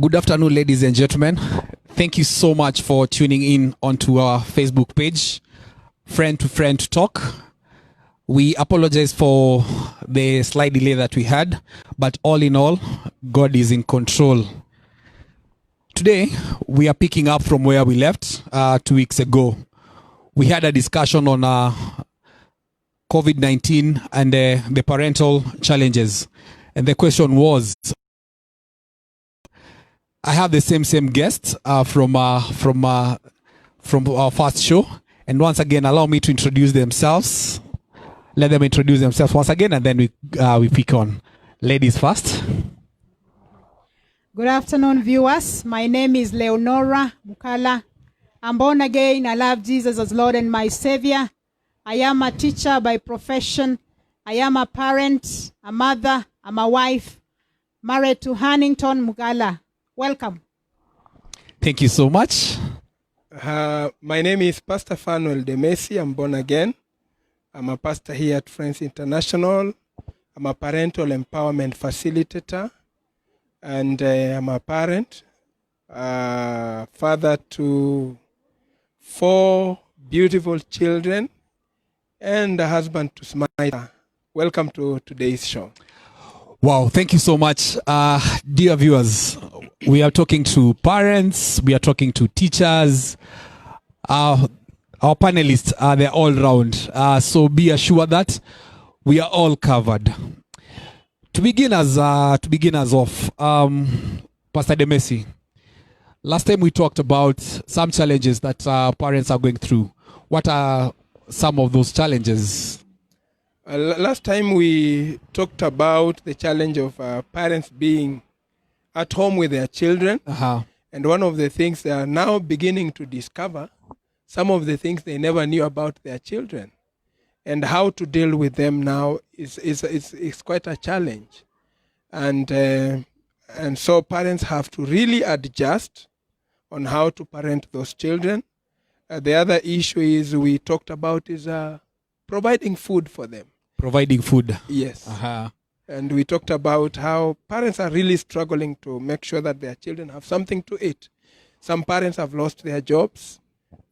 Good afternoon, ladies and gentlemen. Thank you so much for tuning in onto our Facebook page, Friend to Friend Talk. We apologize for the slight delay that we had, but all in all, God is in control. Today, we are picking up from where we left 2 weeks ago. We had a discussion on COVID-19 and the parental challenges. And the question was, I have the same guests from our first show. And once again, allow me to introduce themselves. Let them introduce themselves once again, and then we pick on. Ladies first. Good afternoon, viewers. My name is Leonora Mukala. I'm born again. I love Jesus as Lord and my Savior. I am a teacher by profession. I am a parent, a mother, I'm a wife, married to Huntington Mukala. Welcome. Thank you so much. My name is Pastor Fanuel Demesi. I'm born again. I'm a pastor here at Friends International. I'm a parental empowerment facilitator. And I'm a parent, father to 4 beautiful children, and a husband to Smita. Welcome to today's show. Wow, thank you so much. Dear viewers, we are talking to parents, we are talking to teachers. Our panelists are they're all round. So be assured that we are all covered. To begin us off, Pastor Demesi, last time we talked about some challenges that parents are going through. What are some of those challenges? Last time we talked about the challenge of parents being at home with their children. And one of the things they are now beginning to discover, some of the things they never knew about their children. And how to deal with them now is quite a challenge. And so parents have to really adjust on how to parent those children. The other issue is we talked about is providing food for them. Providing food. Yes. And we talked about how parents are really struggling to make sure that their children have something to eat. Some parents have lost their jobs.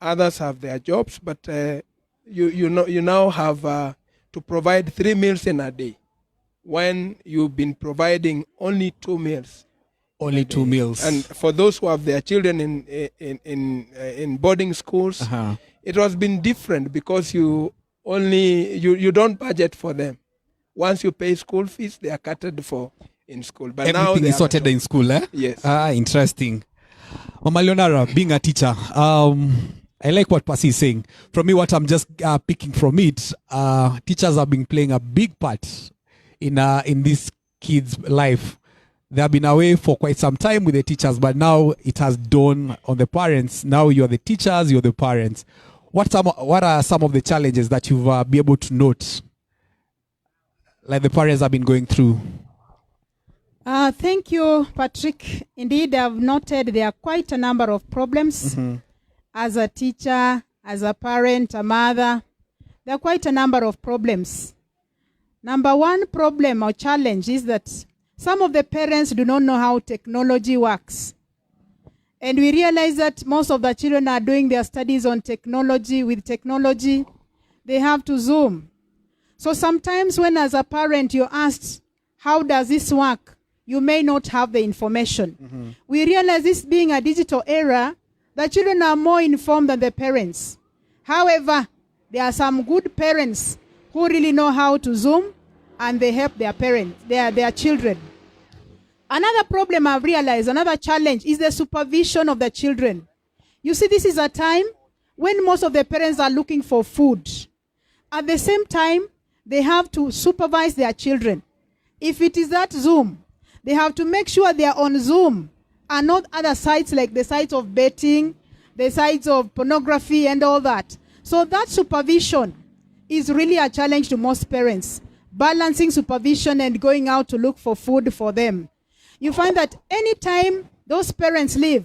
Others have their jobs, but you now have to provide 3 meals in a day when you've been providing only 2 meals. Only 2 meals. And for those who have their children in boarding schools, it has been different because you don't budget for them. Once you pay school fees, they are catered for in school. But everything now is sorted in school, eh? Yes. Interesting. Mama Leonora, being a teacher, I like what Pasi is saying. From me, what I'm just picking from it, teachers have been playing a big part in this kid's life. They have been away for quite some time with the teachers, but now it has dawned on the parents. Now you're the teachers, you're the parents. What are some of the challenges that you've been able to note, like the parents have been going through? Thank you, Patrick. Indeed, I've noted there are quite a number of problems. As a teacher, as a parent, a mother, there are quite a number of problems. Number one problem or challenge is that some of the parents do not know how technology works. And we realize that most of the children are doing their studies on technology. With technology, they have to Zoom. So sometimes when as a parent you're asked, how does this work? You may not have the information. We realize this being a digital era, the children are more informed than the parents. However, there are some good parents who really know how to Zoom and they help their parents, their children. Another problem I've realized, another challenge is the supervision of the children. You see, this is a time when most of the parents are looking for food. At the same time, they have to supervise their children. If it is that Zoom, they have to make sure they are on Zoom and not other sites like the sites of betting, the sites of pornography and all that. So that supervision is really a challenge to most parents. Balancing supervision and going out to look for food for them. You find that anytime those parents leave,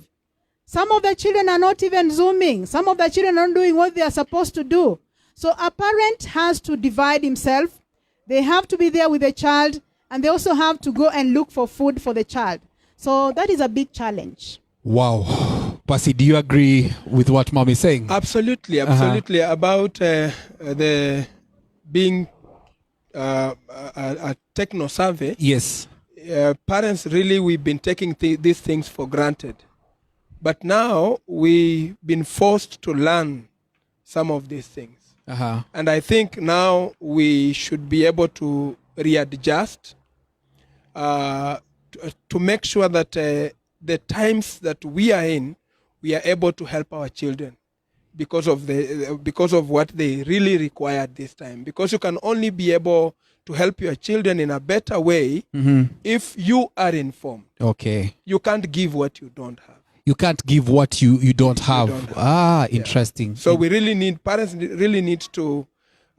some of the children are not even Zooming. Some of the children are not doing what they are supposed to do. So a parent has to divide himself. They have to be there with the child, and they also have to go and look for food for the child. So that is a big challenge. Wow. Pasi, do you agree with what Mom is saying? Absolutely. About the being a techno survey. Yes. Parents, really, we've been taking these things for granted. But now we've been forced to learn some of these things. And I think now we should be able to readjust to make sure that the times that we are in, we are able to help our children because of what they really require at this time. Because you can only be able to help your children in a better way if you are informed. Okay. You can't give what you don't have. You can't give what you don't have. Interesting. So parents really need to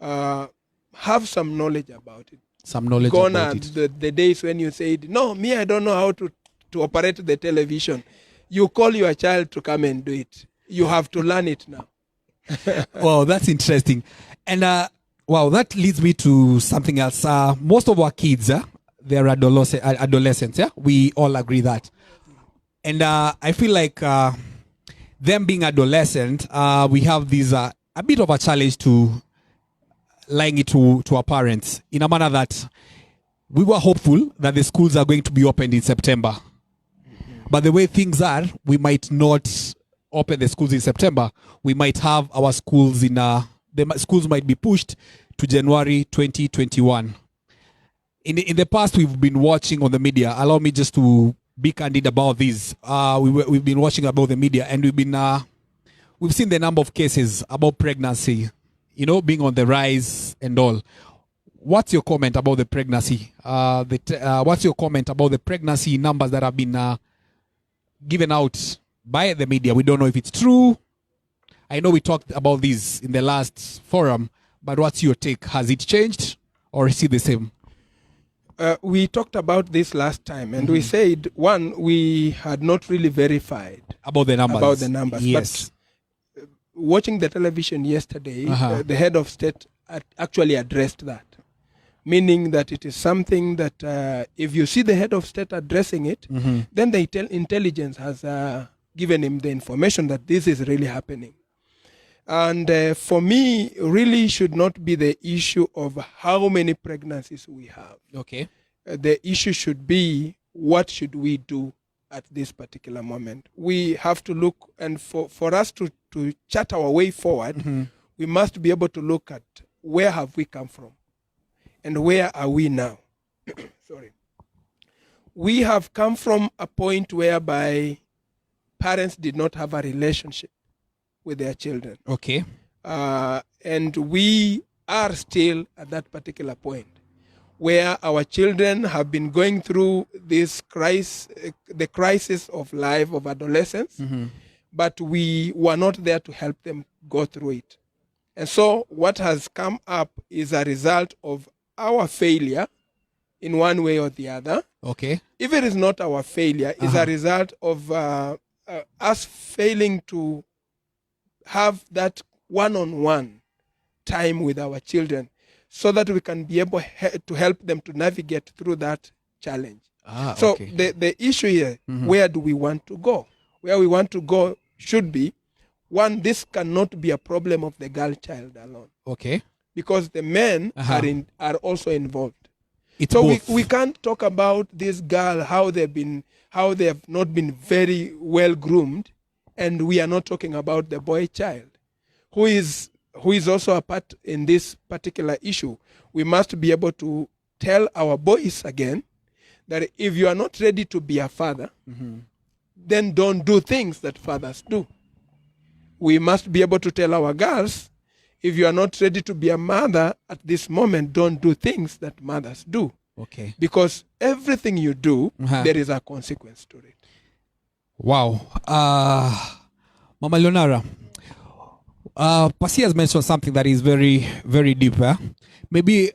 have some knowledge about it. Some knowledge Gone about are it. the days when you said, no, me, I don't know how to operate the television. You call your child to come and do it. You have to learn it now. Wow, that's interesting. And wow, that leads me to something else. Most of our kids, they're adolescents. Yeah, we all agree that. And I feel like them being adolescent, we have this a bit of a challenge to lying it to our parents in a manner that we were hopeful that the schools are going to be opened in September. But the way things are, we might not open the schools in September. We might have our schools the schools might be pushed to January 2021. In the past, we've been watching on the media. Allow me just to be candid about this. We've been watching about the media, and we've seen the number of cases about pregnancy, being on the rise and all. What's your comment about the pregnancy? What's your comment about the pregnancy numbers that have been given out by the media? We don't know if it's true. I know we talked about this in the last forum, but what's your take? Has it changed or is it the same? We talked about this last time, and we said, one, we had not really verified about the numbers. Yes. But watching the television yesterday, the head of state actually addressed that, meaning that it is something that if you see the head of state addressing it, then the intelligence has given him the information that this is really happening. And for me, really should not be the issue of how many pregnancies we have. Okay. The issue should be, what should we do at this particular moment? We have to look, and for us to chart our way forward, we must be able to look at where have we come from and where are we now. Sorry. We have come from a point whereby parents did not have a relationship with their children. Okay. And we are still at that particular point where our children have been going through this crisis, the crisis of life, of adolescence, but we were not there to help them go through it. And so what has come up is a result of our failure in one way or the other. Okay. If it is not our failure, it's a result of us failing to have that one-on-one time with our children so that we can be able to help them to navigate through that challenge. So the issue here, where do we want to go? Where we want to go should be, one, this cannot be a problem of the girl child alone. Okay. Because the men are also involved. It's so both. we can't talk about this girl, how they have not been very well groomed, and we are not talking about the boy child, who is also a part in this particular issue. We must be able to tell our boys again that if you are not ready to be a father, then don't do things that fathers do. We must be able to tell our girls, if you are not ready to be a mother at this moment, don't do things that mothers do. Okay. Because everything you do, there is a consequence to it. Wow. Mama Leonara, Pasi has mentioned something that is very, very deep. Maybe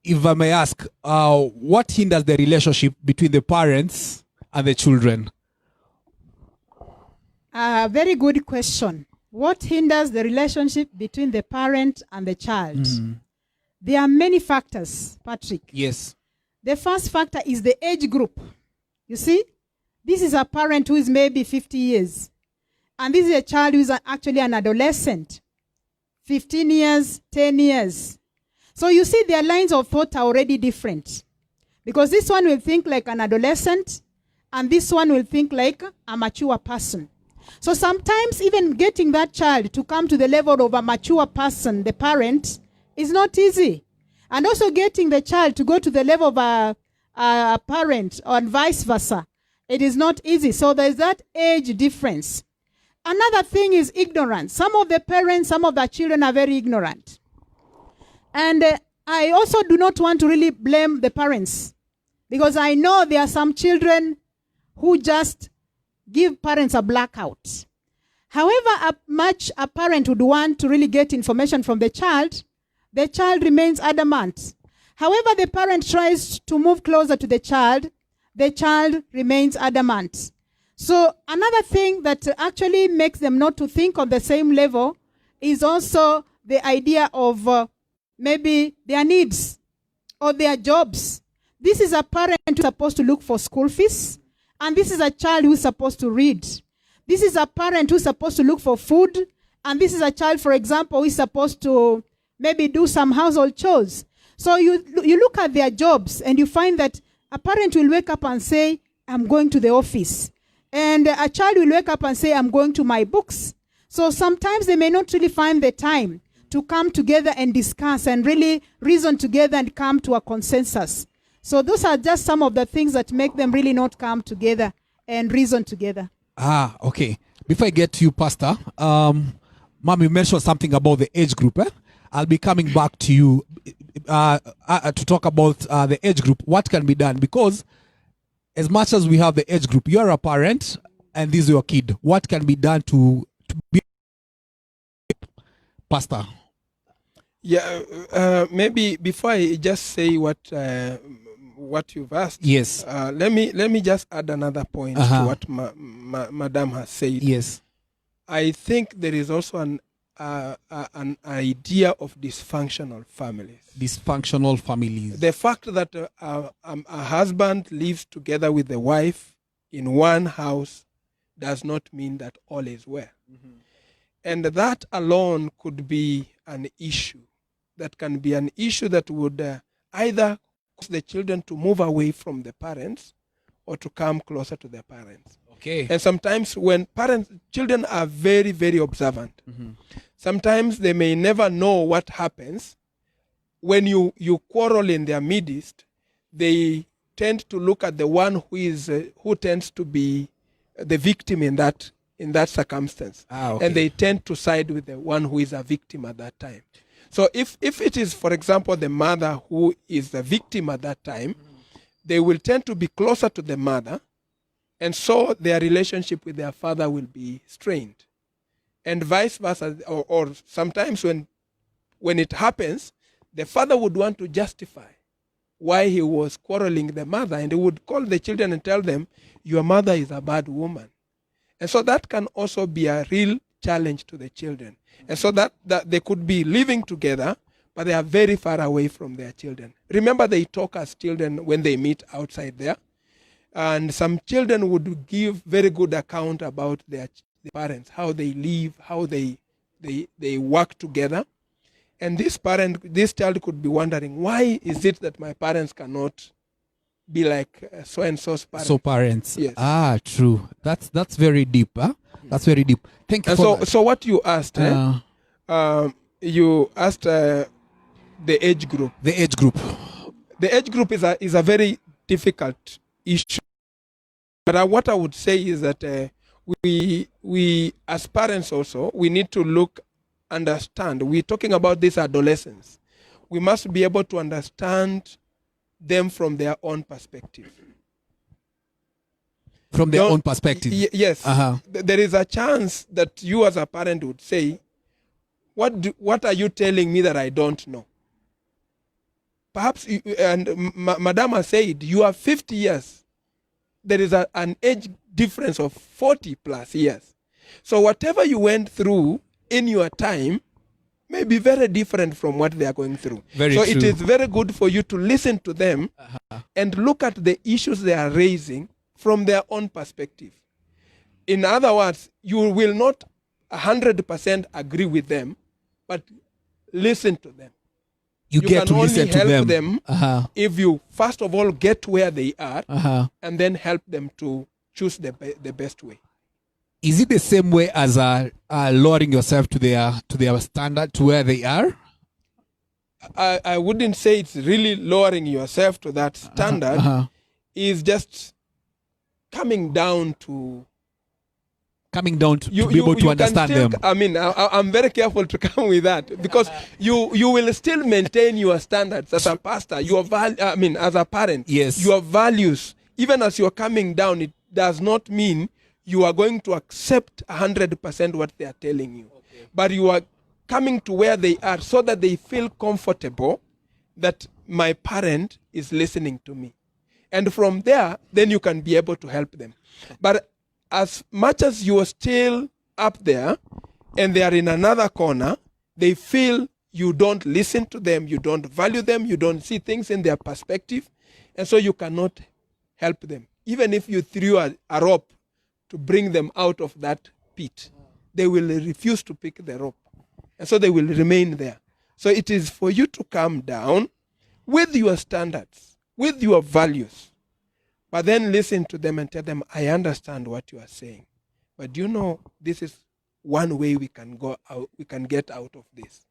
if I may ask, what hinders the relationship between the parents and the children? Very good question. What hinders the relationship between the parent and the child? There are many factors, Patrick. Yes. The first factor is the age group. You see, this is a parent who is maybe 50 years. And this is a child who is actually an adolescent. 15 years, 10 years. So you see their lines of thought are already different. Because this one will think like an adolescent, and this one will think like a mature person. So sometimes even getting that child to come to the level of a mature person, the parent, is not easy. And also getting the child to go to the level of a parent, or vice versa, it is not easy. So there's that age difference. Another thing is ignorance. Some of the parents, some of the children are very ignorant. And I also do not want to really blame the parents, because I know there are some children who just give parents a blackout. However much a parent would want to really get information from the child remains adamant. However the parent tries to move closer to the child remains adamant. So another thing that actually makes them not to think on the same level is also the idea of maybe their needs or their jobs. This is a parent who's supposed to look for school fees, and this is a child who's supposed to read. This is a parent who's supposed to look for food, and this is a child, for example, who is supposed to maybe do some household chores. So you look at their jobs, and you find that a parent will wake up and say, I'm going to the office. And a child will wake up and say, I'm going to my books. So sometimes they may not really find the time to come together and discuss and really reason together and come to a consensus. So those are just some of the things that make them really not come together and reason together. Okay. Before I get to you, Pastor, Mom, you mentioned something about the age group. I'll be coming back to you to talk about the age group, what can be done. Because as much as we have the age group, you're a parent and this is your kid. What can be done to be Pastor? Yeah, maybe before I just say what you've asked, yes. Let me just add another point to what Madam has said. Yes, I think there is also an idea of dysfunctional families. Dysfunctional families. The fact that a husband lives together with the wife in one house does not mean that all is well. Mm-hmm. And that alone could be an issue. That can be an issue that would either cause the children to move away from the parents or to come closer to their parents. Okay. And sometimes when children are very, very observant, mm-hmm. sometimes they may never know what happens. When you quarrel in their midst, they tend to look at the one who tends to be the victim in that circumstance. Okay. And they tend to side with the one who is a victim at that time. So if it is, for example, the mother who is the victim at that time, they will tend to be closer to the mother, and so their relationship with their father will be strained. And vice versa, or sometimes when it happens, the father would want to justify why he was quarreling the mother, and he would call the children and tell them, your mother is a bad woman. And so that can also be a real challenge to the children. And so that they could be living together, but they are very far away from their children. Remember, they talk as children when they meet outside there. And some children would give very good account about their parents, how they live, how they work together. And this child could be wondering, why is it that my parents cannot be like so-and-so's parents? So parents. Yes. True. That's very deep. Huh? That's very deep. Thank you. And so what you asked, you asked the age group. The age group. The age group is a very difficult issue. But what I would say is that we as parents also, we need to understand. We're talking about these adolescents. We must be able to understand them from their own perspective. From their own perspective. Yes. There is a chance that you as a parent would say, what are you telling me that I don't know? Perhaps, and Madam has said, you are 50 years. There is an age difference of 40 plus years. So whatever you went through in your time may be very different from what they are going through. Very true. It is very good for you to listen to them and look at the issues they are raising from their own perspective. In other words, you will not 100% agree with them, but listen to them. You get can to listen only to help them. them if you first of all get where they are and then help them to choose the best way. Is it the same way as lowering yourself to their standard, to where they are? I wouldn't say it's really lowering yourself to that standard. It's just coming down to be able to understand them. I mean, I'm very careful to come with that, because you will still maintain your standards as a pastor, as a parent. Yes. Your values, even as you're coming down, it does not mean you are going to accept 100% what they are telling you. Okay. But you are coming to where they are so that they feel comfortable that my parent is listening to me. And from there, then you can be able to help them. But as much as you are still up there and they are in another corner, they feel you don't listen to them, you don't value them, you don't see things in their perspective, and so you cannot help them. Even if you threw a rope to bring them out of that pit, they will refuse to pick the rope. And so they will remain there. So it is for you to come down with your standards, with your values, but then listen to them and tell them, I understand what you are saying, but do you know this is one way we can go out, we can get out of this.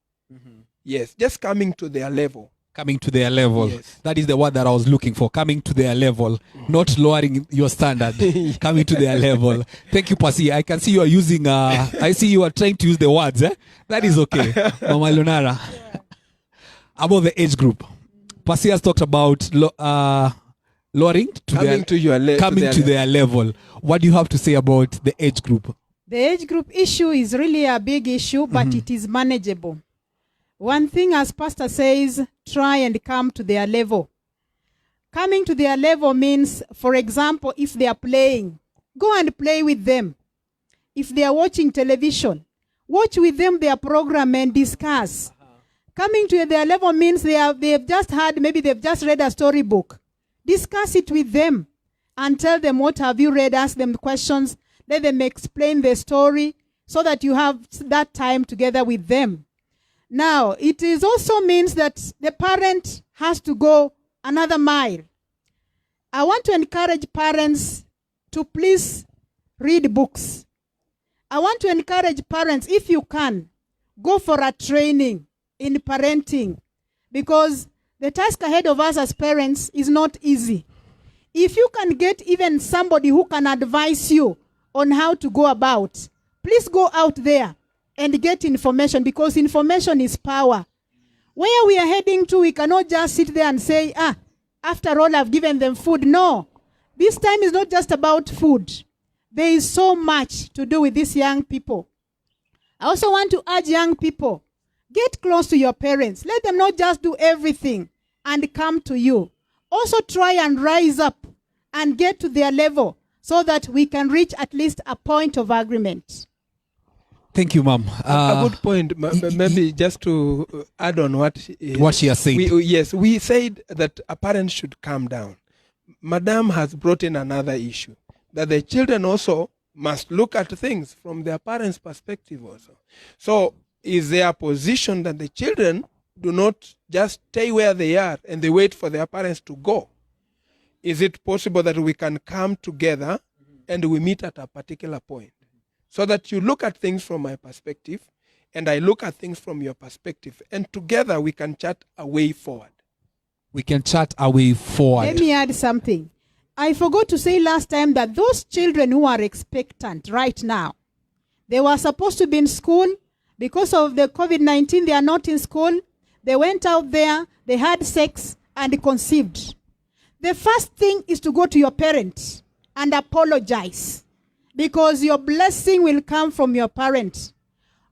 Yes, just coming to their level. Coming to their level. Yes. That is the word that I was looking for. Coming to their level. Not lowering your standard. Coming to their level. Thank you, Pasi. I can see you are using, I see you are trying to use the words. That is okay. Mama Leonara. About the age group. Pasi has talked about lowering to coming to their level. What do you have to say about the age group? The age group issue is really a big issue, but it is manageable. One thing, as Pastor says, try and come to their level. Coming to their level means, for example, if they are playing, go and play with them. If they are watching television, watch with them their program and discuss. Coming to their level means they have just had, maybe they've just read a storybook. Discuss it with them and tell them, what have you read? Ask them questions. Let them explain the story so that you have that time together with them. Now, it is also means that the parent has to go another mile. I want to encourage parents to please read books. I want to encourage parents, if you can, go for a training in parenting, because the task ahead of us as parents is not easy. If you can get even somebody who can advise you on how to go about, please go out there and get information, because information is power. Where we are heading to, we cannot just sit there and say, after all, I've given them food. No. This time is not just about food. There is so much to do with these young people. I also want to urge young people, get close to your parents. Let them not just do everything and come to you. Also try and rise up and get to their level so that we can reach at least a point of agreement. Thank you, Ma'am. A good point. Maybe just to add on what she has said. We said that a parent should calm down. Madam has brought in another issue, that the children also must look at things from their parents' perspective also. So is there a position that the children do not just stay where they are and they wait for their parents to go? Is it possible that we can come together and we meet at a particular point? So that you look at things from my perspective, and I look at things from your perspective, and together we can chart a way forward. We can chart a way forward. Let me add something. I forgot to say last time that those children who are expectant right now, they were supposed to be in school. Because of the COVID-19, they are not in school. They went out there, they had sex, and conceived. The first thing is to go to your parents and apologize, because your blessing will come from your parent.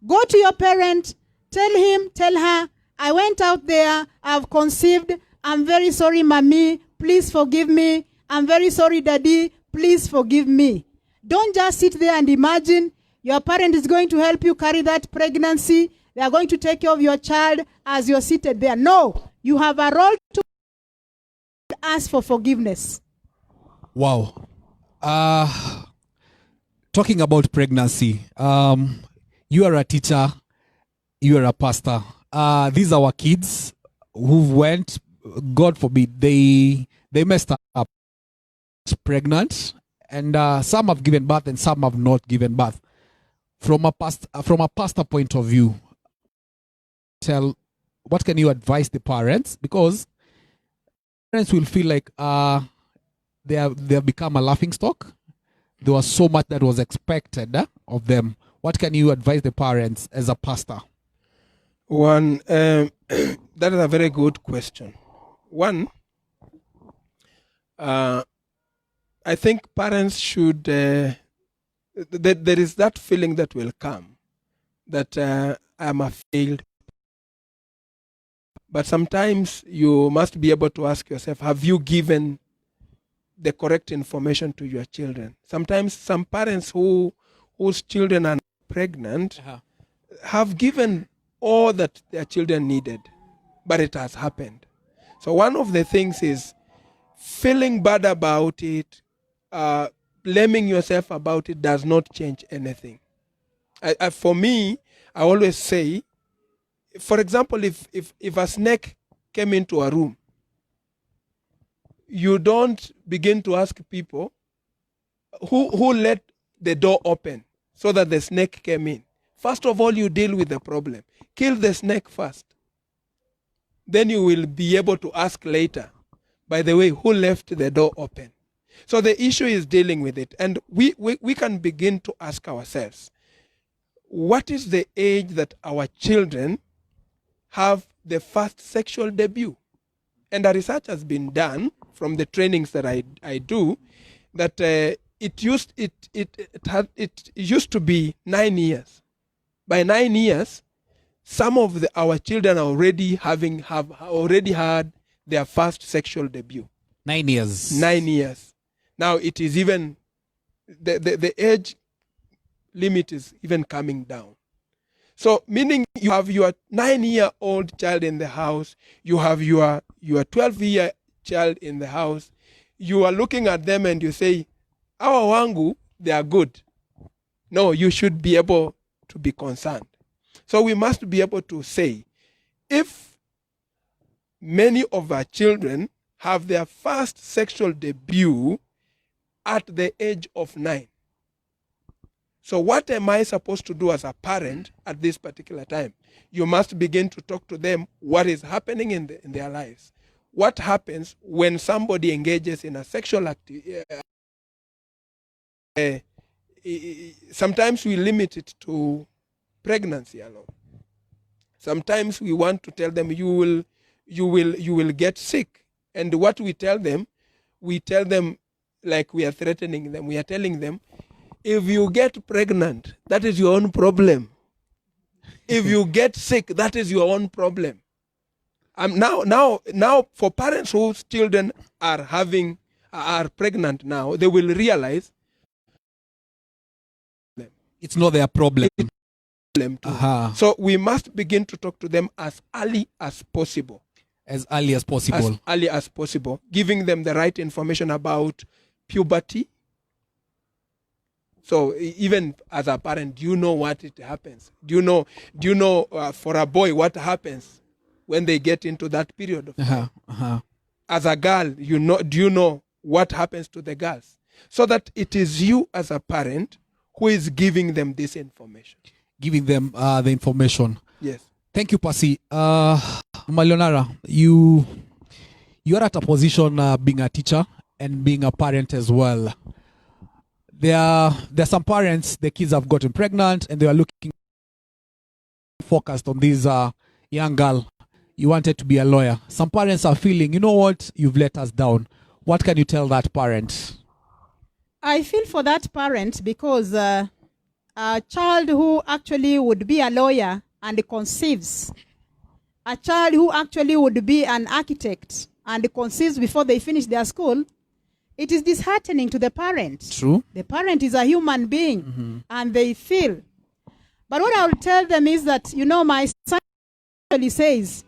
Go to your parent, tell him, tell her, I went out there, I've conceived, I'm very sorry, mommy, please forgive me. I'm very sorry, daddy, please forgive me. Don't just sit there and imagine your parent is going to help you carry that pregnancy. They are going to take care of your child as you're seated there. No, you have a role to ask for forgiveness. Wow. Talking about pregnancy, you are a teacher, you are a pastor. These are our kids who went, God forbid, they messed up, pregnant, and some have given birth and some have not given birth. From a pastor point of view, what can you advise the parents? Because parents will feel like they have become a laughing stock. There was so much that was expected of them. What can you advise the parents as a pastor? One, that is a very good question. One, I think parents should, there is that feeling that will come that I'm a failed. But sometimes you must be able to ask yourself, have you given the correct information to your children? Sometimes some parents whose children are pregnant have given all that their children needed, but it has happened. So one of the things is feeling bad about it, blaming yourself about it does not change anything. For me, I always say, for example, if a snake came into a room, you don't begin to ask people who let the door open so that the snake came in. First of all, you deal with the problem. Kill the snake first. Then you will be able to ask later, by the way, who left the door open? So the issue is dealing with it. And we can begin to ask ourselves, what is the age that our children have the first sexual debut? And a research has been done from the trainings that I do, that it used to be 9 years. By 9 years, some of our children are already have already had their first sexual debut. 9 years. 9 years. Now it is even the age limit is even coming down. So meaning you have your 9-year-old child in the house, you have your 12-year child in the house, you are looking at them and you say, our wangu, they are good. No, you should be able to be concerned. So we must be able to say, if many of our children have their first sexual debut at the age of 9, so what am I supposed to do as a parent at this particular time? You must begin to talk to them what is happening in their lives. What happens when somebody engages in a sexual activity? Sometimes we limit it to pregnancy alone. Sometimes we want to tell them you will get sick. And what we tell them like we are threatening them. We are telling them, if you get pregnant, that is your own problem. If you get sick, that is your own problem. Now, for parents whose children are pregnant now, they will realize it's not their problem. So we must begin to talk to them as early as possible. As early as possible. As early as possible. Giving them the right information about puberty. So even as a parent, do you know what it happens? Do you know for a boy what happens when they get into that period of time? As a girl, do you know what happens to the girls? So that it is you as a parent who is giving them this information. Giving them the information. Yes. Thank you, Pasi. Malionara, you are at a position being a teacher and being a parent as well. There are some parents, the kids have gotten pregnant and they are looking focused on this young girl. You wanted to be a lawyer. Some parents are feeling, you know what, you've let us down. What can you tell that parent? I feel for that parent because a child who actually would be a lawyer and conceives, a child who actually would be an architect and conceives before they finish their school, it is disheartening to the parent. True. The parent is a human being and they feel. But what I will tell them is that, my son actually says,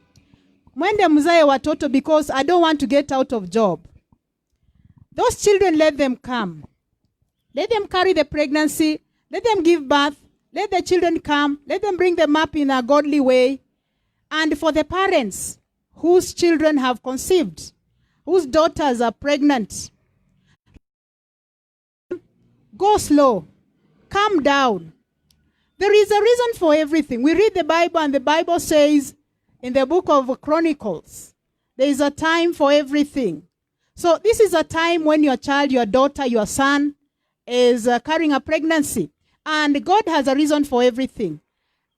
mwende mzae watoto because I don't want to get out of job. Those children, let them come. Let them carry the pregnancy. Let them give birth. Let the children come. Let them bring them up in a godly way. And for the parents whose children have conceived, whose daughters are pregnant, go slow. Calm down. There is a reason for everything. We read the Bible, and the Bible says in the book of Chronicles, there is a time for everything. So this is a time when your child, your daughter, your son is carrying a pregnancy. And God has a reason for everything.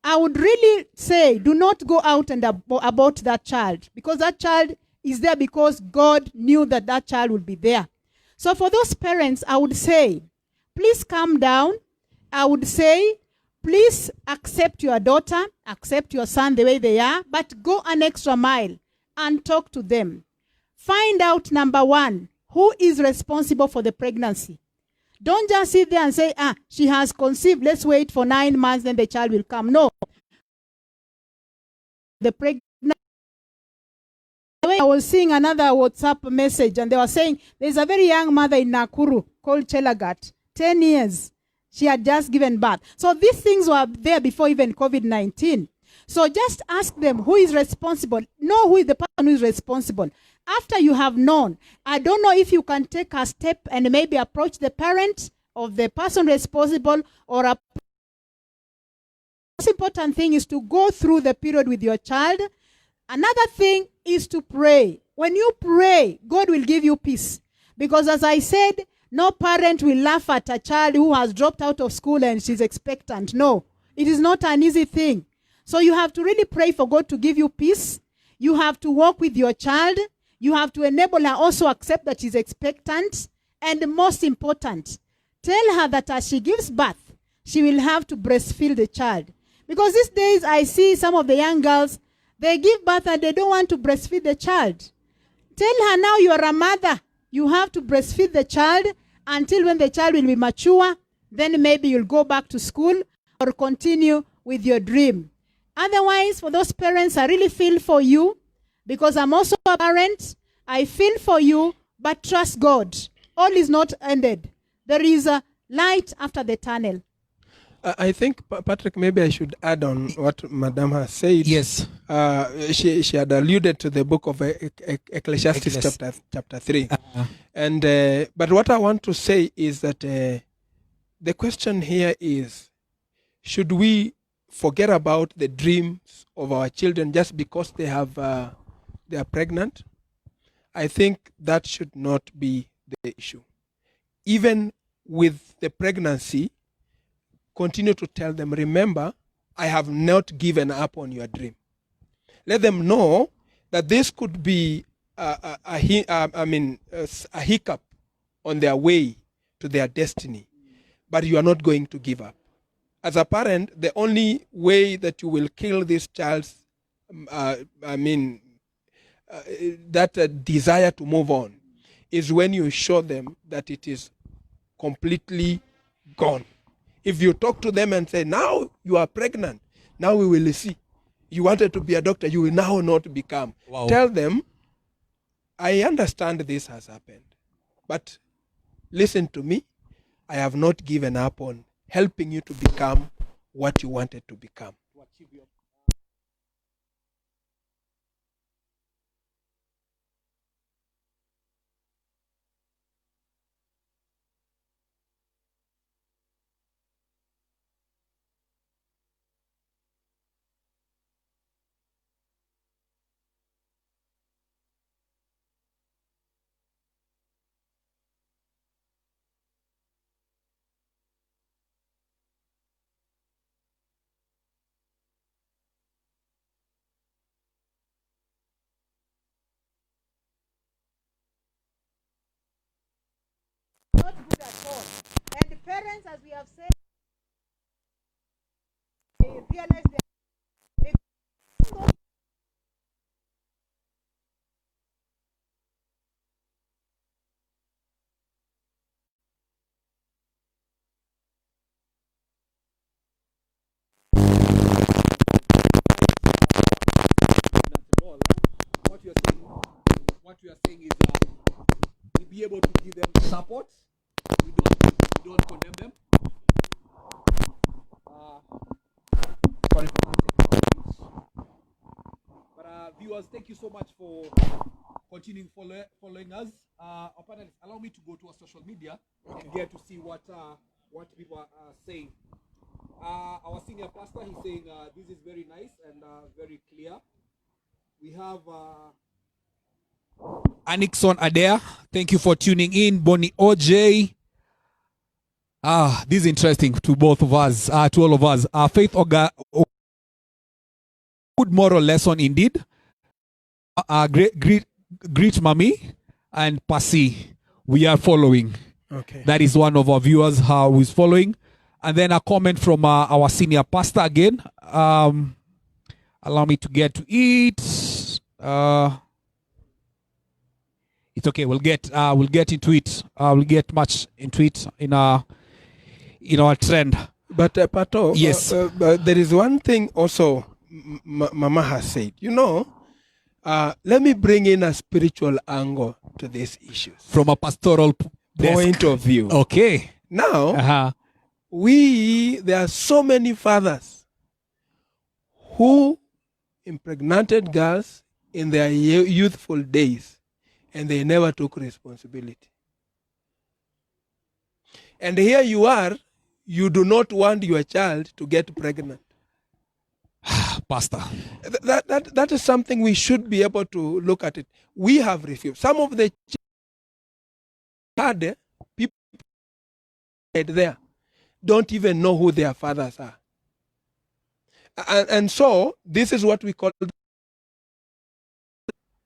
I would really say, do not go out and abort that child, because that child is there because God knew that that child would be there. So for those parents, I would say, please calm down. I would say, please accept your daughter, accept your son the way they are, but go an extra mile and talk to them. Find out, number one, who is responsible for the pregnancy. Don't just sit there and say, she has conceived, let's wait for 9 months, then the child will come. No. The pregnancy. I was seeing another WhatsApp message, and they were saying there's a very young mother in Nakuru called Chelagat, 10 years. She had just given birth. So these things were there before even COVID-19. So just ask them who is responsible. Know who is the person who is responsible. After you have known, I don't know if you can take a step and maybe approach the parent of the person responsible, or the most important thing is to go through the period with your child. Another thing is to pray. When you pray, God will give you peace. Because as I said, no parent will laugh at a child who has dropped out of school and she's expectant. No, it is not an easy thing. So you have to really pray for God to give you peace. You have to walk with your child. You have to enable her also accept that she's expectant. And most important, tell her that as she gives birth, she will have to breastfeed the child. Because these days I see some of the young girls, they give birth and they don't want to breastfeed the child. Tell her now you are a mother. You have to breastfeed the child until when the child will be mature. Then maybe you'll go back to school or continue with your dream. Otherwise, for those parents, I really feel for you, because I'm also a parent. I feel for you, but trust God. All is not ended. There is a light after the tunnel. I think, Patrick, maybe I should add on what Madam has said. Yes. She had alluded to the book of Ecclesiastes chapter 3. And but what I want to say is that the question here is, should we forget about the dreams of our children just because they are pregnant? I think that should not be the issue. Even with the pregnancy, continue to tell them, remember, I have not given up on your dream. Let them know that this could be a hiccup on their way to their destiny, but you are not going to give up. As a parent, the only way that you will kill this child's, that desire to move on is when you show them that it is completely gone. If you talk to them and say, now you are pregnant, now we will see. You wanted to be a doctor, you will now not become. Wow. Tell them, I understand this has happened, but listen to me. I have not given up on helping you to become what you wanted to become. Not good at all. And the parents, as we have said, they realize they what you are saying is we be able to give them support. We don't condemn them. Sorry for that technical glitch. But viewers, thank you so much for continuing following us. Our panelists, allow me to go to our social media and get to see what people are saying. Our senior pastor, he's saying this is very nice and very clear. We have Anixon Adair. Thank you for tuning in. Bonnie OJ. This is interesting to both of us, to all of us. Faith Oga, good moral lesson indeed. Greet Mommy and Pasi. We are following. Okay. That is one of our viewers who is following. And then a comment from our senior pastor again. Allow me to get to it. It's okay. We'll get into it. We'll get much into it in our trend. But Pato, yes, there is one thing also Mama has said. Let me bring in a spiritual angle to these issues from a pastoral point of view. Okay. Now, there are so many fathers who impregnated girls in their youthful days, and they never took responsibility. And here you are, you do not want your child to get pregnant. Pastor. That is something we should be able to look at it. We have refused. Some of the people there don't even know who their fathers are. And so, this is what we call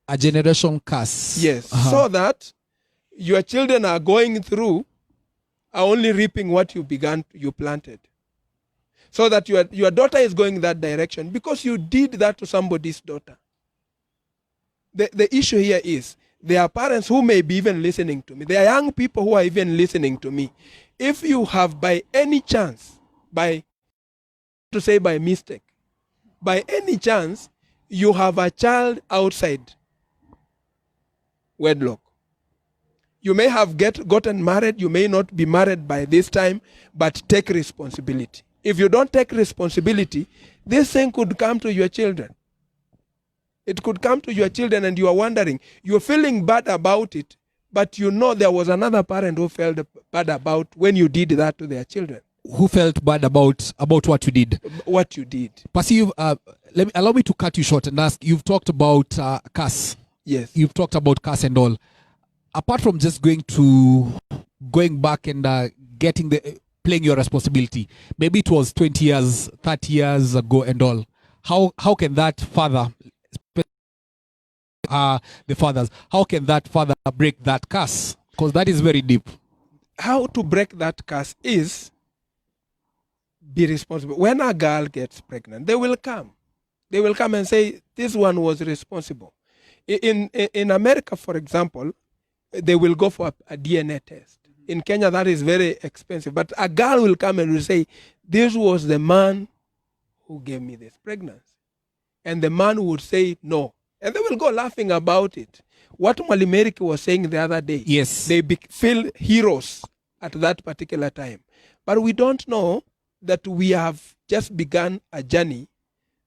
a generation curse. Yes, so that your children are going through, are only reaping what you planted. So that your daughter is going that direction because you did that to somebody's daughter. The issue here is, there are parents who may be even listening to me. There are young people who are even listening to me. If you have by any chance, by mistake, by any chance, you have a child outside wedlock. You may have gotten married, you may not be married by this time, but take responsibility. If you don't take responsibility, this thing could come to your children. It could come to your children and you are wondering, you're feeling bad about it, but there was another parent who felt bad about when you did that to their children. Who felt bad about what you did? What you did. Pasi, allow me to cut you short and ask, you've talked about curse. Yes. You've talked about curse and all. Apart from just going back and playing your responsibility, maybe it was 20 years, 30 years ago and all. How can that father, the fathers, how can that father break that curse? Because that is very deep. How to break that curse is be responsible. When a girl gets pregnant, they will come. They will come and say, this one was responsible. In America, for example, they will go for a DNA test. In Kenya, that is very expensive. But a girl will come and will say, this was the man who gave me this pregnancy. And the man would say no. And they will go laughing about it. What Mwalimeriki was saying the other day, yes, they feel heroes at that particular time. But we don't know that we have just begun a journey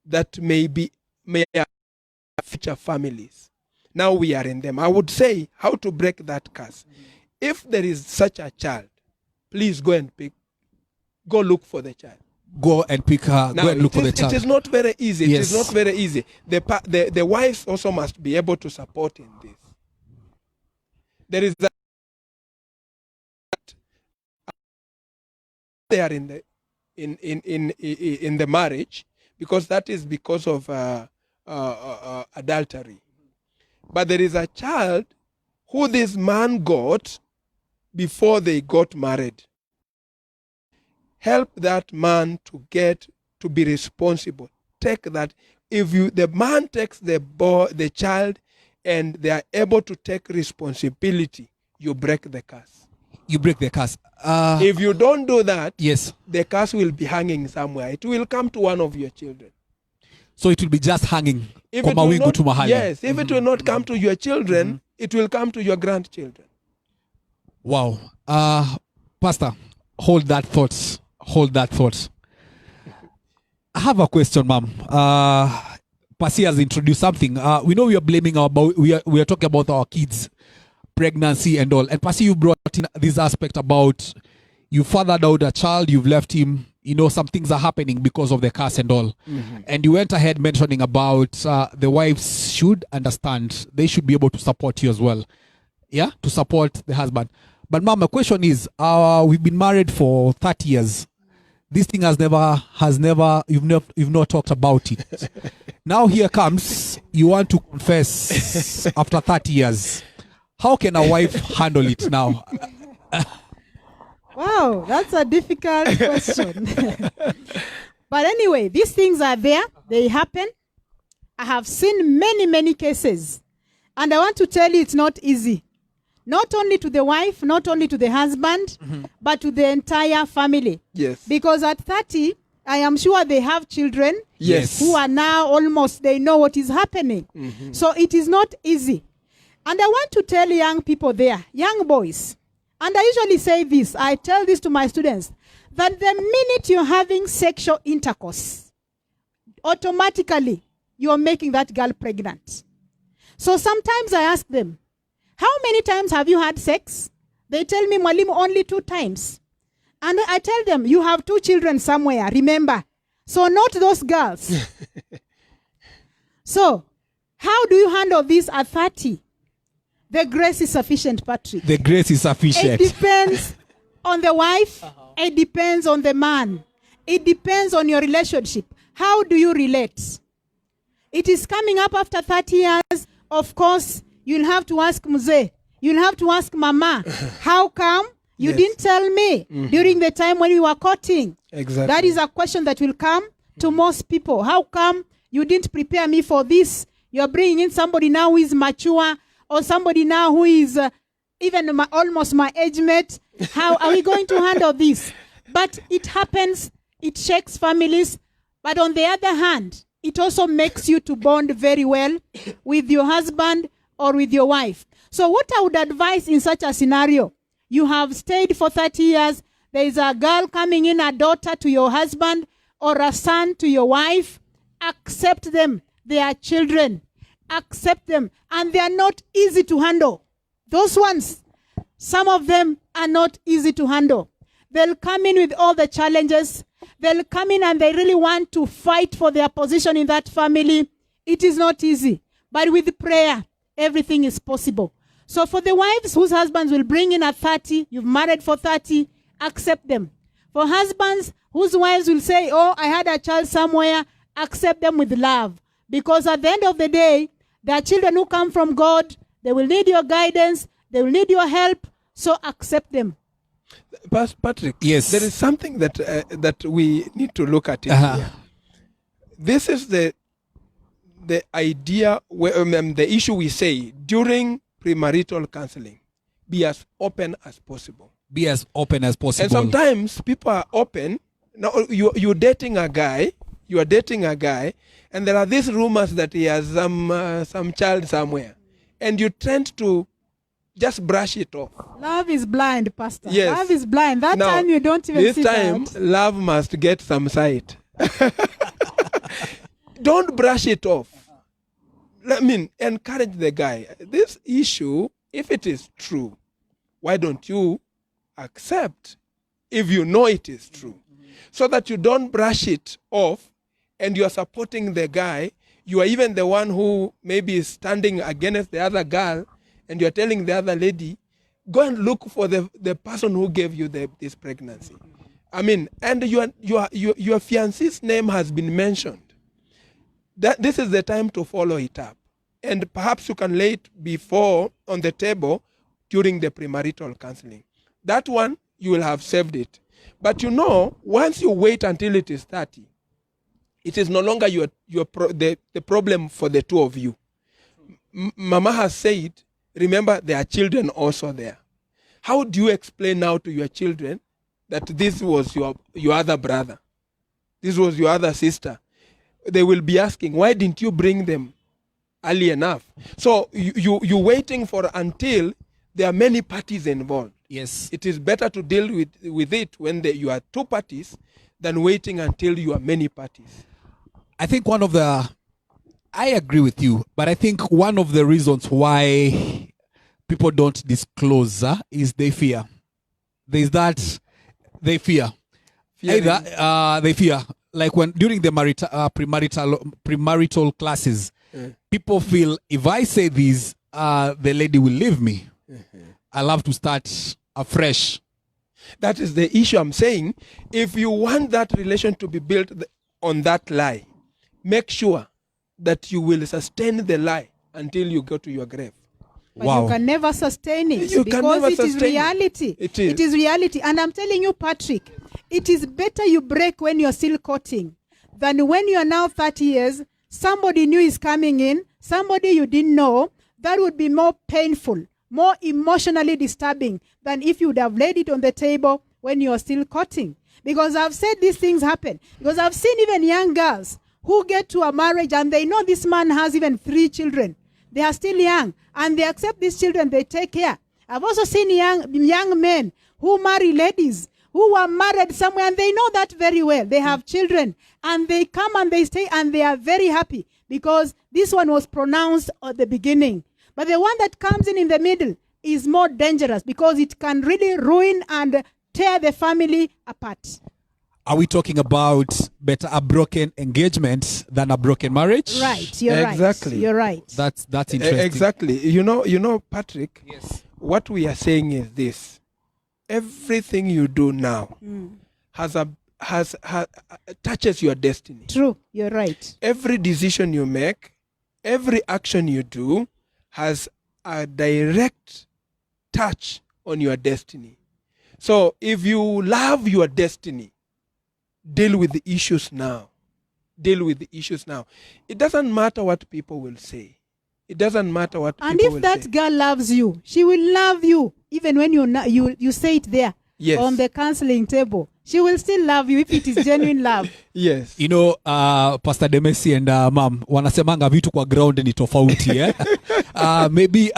that may affect future families. Now we are in them. I would say how to break that curse. If there is such a child, please go look for the child. Go and pick her. Now, go and look for the child. It is not very easy. Yes. It is not very easy. The wives also must be able to support in this. There is that they are in the marriage because that is because of adultery. But there is a child who this man got before they got married. Help that man to be responsible. Take that. If the man takes the child and they are able to take responsibility, you break the curse. You break the curse. If you don't do that, yes, the curse will be hanging somewhere. It will come to one of your children. So it will be just hanging. If it will not, yes, if it will not come to your children, it will come to your grandchildren. Wow. Pastor, Hold that thought. Hold that thought. I have a question, ma'am. Pasi has introduced something. We know we are blaming we are talking about our kids, pregnancy and all. And Pasi, you brought in this aspect about you fathered out a child, you've left him. Some things are happening because of the curse and all. Mm-hmm. And you went ahead mentioning about the wives should understand. They should be able to support you as well. Yeah, to support the husband. But ma'am, my question is, we've been married for 30 years. This thing you've not talked about it. Now here comes, you want to confess after 30 years. How can a wife handle it now? Wow, that's a difficult question. But anyway, these things are there. They happen. I have seen many, many cases. And I want to tell you it's not easy. Not only to the wife, not only to the husband, but to the entire family. Yes. Because at 30, I am sure they have children. Yes. Who are now almost, they know what is happening. Mm-hmm. So it is not easy. And I want to tell young people there, young boys, and I usually say this, I tell this to my students, that the minute you're having sexual intercourse, automatically you're making that girl pregnant. So sometimes I ask them, how many times have you had sex? They tell me, Mwalimu, only 2 times. And I tell them, you have 2 children somewhere, remember. So not those girls. So how do you handle this at 30? The grace is sufficient, Patrick. The grace is sufficient. It depends on the wife. It depends on the man. It depends on your relationship. How do you relate? It is coming up after 30 years. Of course, you'll have to ask Mzee. You'll have to ask Mama. How come you didn't tell me during the time when we were courting? Exactly. That is a question that will come to most people. How come you didn't prepare me for this? You're bringing in somebody now who is mature, or somebody now who is even almost my age mate. How are we going to handle this? But it happens. It shakes families. But on the other hand, it also makes you to bond very well with your husband or with your wife. So what I would advise in such a scenario, you have stayed for 30 years. There is a girl coming in, a daughter to your husband or a son to your wife. Accept them. They are children. Accept them. And they are not easy to handle. Those ones, some of them are not easy to handle. They'll come in with all the challenges. They'll come in and they really want to fight for their position in that family. It is not easy. But with prayer, everything is possible. So for the wives whose husbands will bring in at 30, you've married for 30, accept them. For husbands whose wives will say, oh, I had a child somewhere, accept them with love. Because at the end of the day, there are children who come from God. They will need your guidance. They will need your help. So accept them. Patrick, yes, there is something that we need to look at. Here. This is the idea, the issue we say during premarital counseling. Be as open as possible. Be as open as possible. And sometimes people are open. Now you're dating a guy. You are dating a guy, and there are these rumors that he has some child somewhere, and you tend to just brush it off. Love is blind, Pastor. Yes. Love is blind. That now, time you don't even see that. This time, love must get some sight. Don't brush it off. I mean, encourage the guy. This issue, if it is true, why don't you accept if you know it is true? So that you don't brush it off and you are supporting the guy. You are even the one who maybe is standing against the other girl, and you are telling the other lady, go and look for the person who gave you this pregnancy. I mean, and your fiancé's name has been mentioned. That this is the time to follow it up. And perhaps you can lay it before on the table during the premarital counseling. That one, you will have saved it. But once you wait until it is 30, it is no longer the problem for the two of you. Mama has said, remember, there are children also there. How do you explain now to your children that this was your other brother? This was your other sister? They will be asking, why didn't you bring them early enough? So you're waiting for until there are many parties involved. Yes. It is better to deal with it when you are two parties than waiting until you are many parties. I think I agree with you, but I think one of the reasons why people don't disclose is they fear. There's that they fear. Either they fear, like when during the premarital classes, people feel if I say this, the lady will leave me. I'll have to start afresh. That is the issue I'm saying. If you want that relation to be built on that lie, make sure that you will sustain the lie until you go to your grave. But you can never sustain it because it is reality. It is reality. And I'm telling you, Patrick, it is better you break when you're still courting than when you are now 30 years, somebody new is coming in, somebody you didn't know. That would be more painful, more emotionally disturbing than if you would have laid it on the table when you're still courting. Because I've said these things happen. Because I've seen even young girls who get to a marriage and they know this man has even 3 children. They are still young and they accept these children, they take care. I've also seen young men who marry ladies who were married somewhere and they know that very well. They have children and they come and they stay and they are very happy because this one was pronounced at the beginning. But the one that comes in the middle is more dangerous because it can really ruin and tear the family apart. Are we talking about better a broken engagement than a broken marriage? Right, you're exactly. Right. You're right. That's interesting. Exactly. You know, Patrick. Yes. What we are saying is this: everything you do now touches your destiny. True. You're right. Every decision you make, every action you do, has a direct touch on your destiny. So if you love your destiny, deal with the issues now. Deal with the issues now. It doesn't matter what people will say. It doesn't matter what people will say. And if that girl loves you, she will love you even when you say it there on the counseling table. She will still love you if it is genuine love. Yes. You know, Pastor Demesi and Mom, wanasemanga vitu kwa ground ni tofauti. Maybe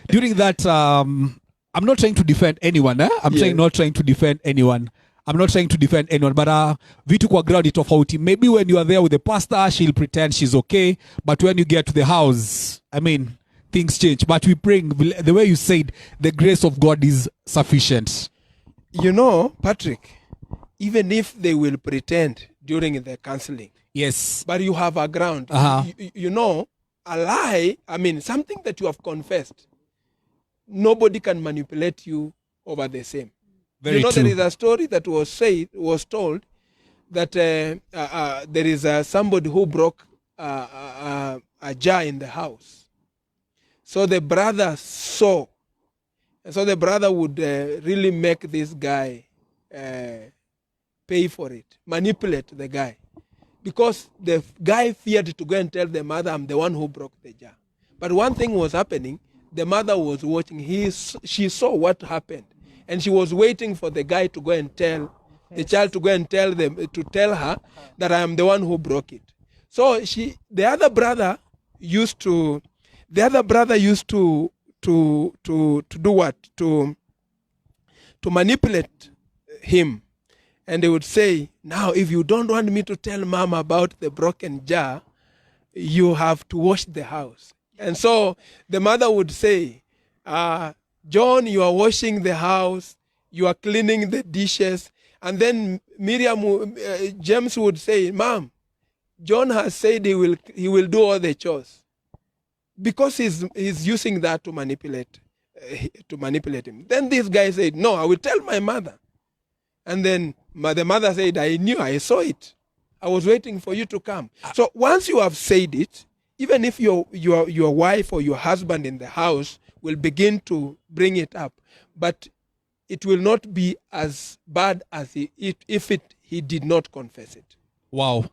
during that, I'm not trying to defend anyone. I'm not trying to defend anyone. I'm not trying to defend anyone, but vitu kwa ground ni tofauti. Maybe when you are there with the pastor, she'll pretend she's okay. But when you get to the house, I mean, things change. But we bring, the way you said, the grace of God is sufficient. You know, Patrick, even if they will pretend during the counseling. Yes. But you have a ground. You know, a lie, I mean, something that you have confessed, nobody can manipulate you over the same. Very true. There is a story that was told that there is somebody who broke a jar in the house. So the brother saw. And so the brother would really make this guy pay for it, manipulate the guy. Because the guy feared to go and tell the mother, I'm the one who broke the jar. But one thing was happening. The mother was watching. She saw what happened. And she was waiting for the guy to go and tell the child to go and tell her that I am the one who broke it. So the other brother used to do what? To manipulate him. And they would say, now if you don't want me to tell mom about the broken jar, you have to wash the house. And so the mother would say, John, you are washing the house, you are cleaning the dishes. And then James would say, Mom, John has said he will do all the chores. Because he's using that to manipulate him. Then this guy said, no, I will tell my mother. And then the mother said, I saw it. I was waiting for you to come. So once you have said it, even if your wife or your husband in the house will begin to bring it up, but it will not be as bad as if he did not confess it. Wow.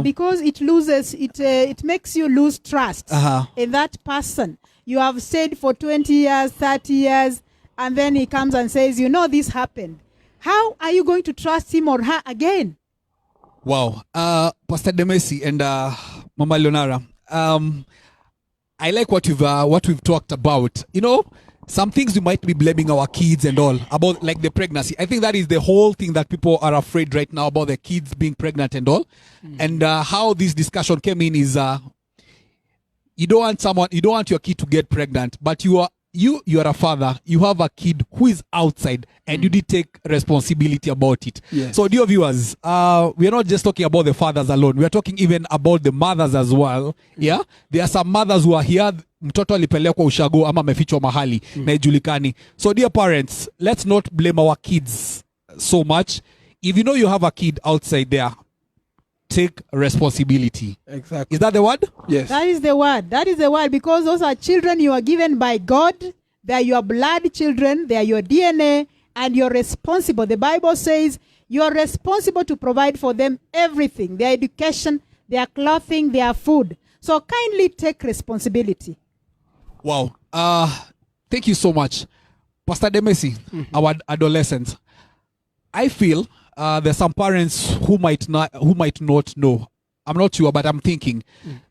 Because it makes you lose trust in that person. You have said for 20 years, 30 years, and then he comes and says, this happened. How are you going to trust him or her again? Wow. Pastor Demesi and Mama Leonara, I like what we've talked about. some things we might be blaming our kids and all about, like the pregnancy. I think that is the whole thing that people are afraid right now about, the kids being pregnant and all. And how this discussion came in is you don't want your kid to get pregnant, but you are a father, you have a kid who is outside, and you did take responsibility about it. Yes. So dear viewers, we are not just talking about the fathers alone, we are talking even about the mothers as well. Yeah, there are some mothers who are here, mtoto alipelekwa ushago ama amefichwa mahali na ijulikani. So dear parents, let's not blame our kids so much. If you know you have a kid outside there, take responsibility. Exactly. Is that the word? Yes. That is the word. That is the word, because those are children you are given by God. They are your blood children. They are your DNA, and you're responsible. The Bible says you are responsible to provide for them everything, their education, their clothing, their food. So kindly take responsibility. Wow. Thank you so much. Pastor Demesi, our adolescents. I feel there's some parents who might not know. I'm not sure, but I'm thinking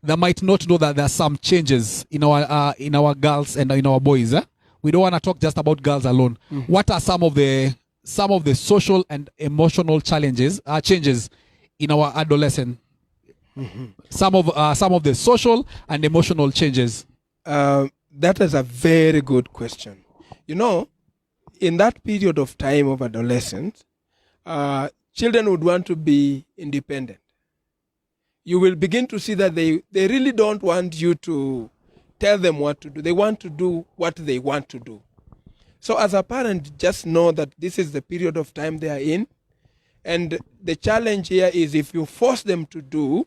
they might not know that there's some changes in our girls and in our boys. We don't want to talk just about girls alone. What are some of the social and emotional changes in our adolescent? Some of the social and emotional changes. That is a very good question. You know, in that period of time of adolescence, children would want to be independent. You will begin to see that they really don't want you to tell them what to do. They want to do what they want to do. So as a parent, just know that this is the period of time they are in. And the challenge here is if you force them to do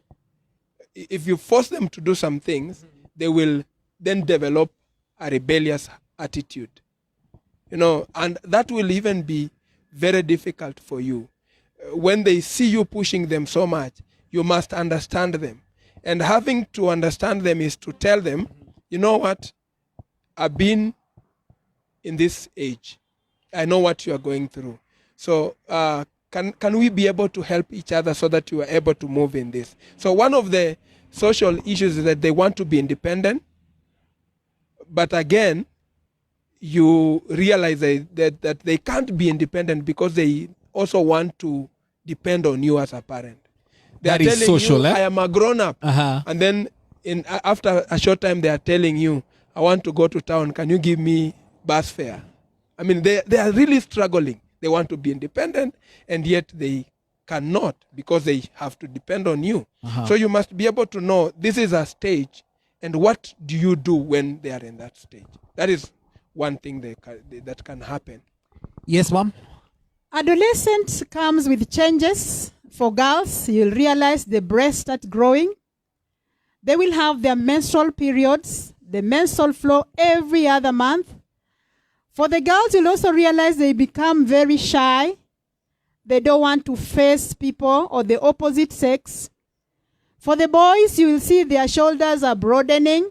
some things, they will then develop a rebellious attitude. You know, and that will even be very difficult for you. When they see you pushing them so much, you must understand them. And having to understand them is to tell them, you know what, I've been in this age. I know what you are going through. So can we be able to help each other so that you are able to move in this? So one of the social issues is that they want to be independent. But again, you realize that they can't be independent because they also want to depend on you as a parent. They That are is telling social, you, eh? I am a grown-up. And then after a short time, they are telling you, I want to go to town. Can you give me bus fare? I mean, they are really struggling. They want to be independent, and yet they cannot because they have to depend on you. So you must be able to know this is a stage, and what do you do when they are in that stage? That is one thing that can happen. Yes, ma'am. Adolescence comes with changes. For girls, you'll realize the breasts start growing. They will have their menstrual periods, the menstrual flow every other month. For the girls, you'll also realize they become very shy. They don't want to face people or the opposite sex. For the boys, you will see their shoulders are broadening.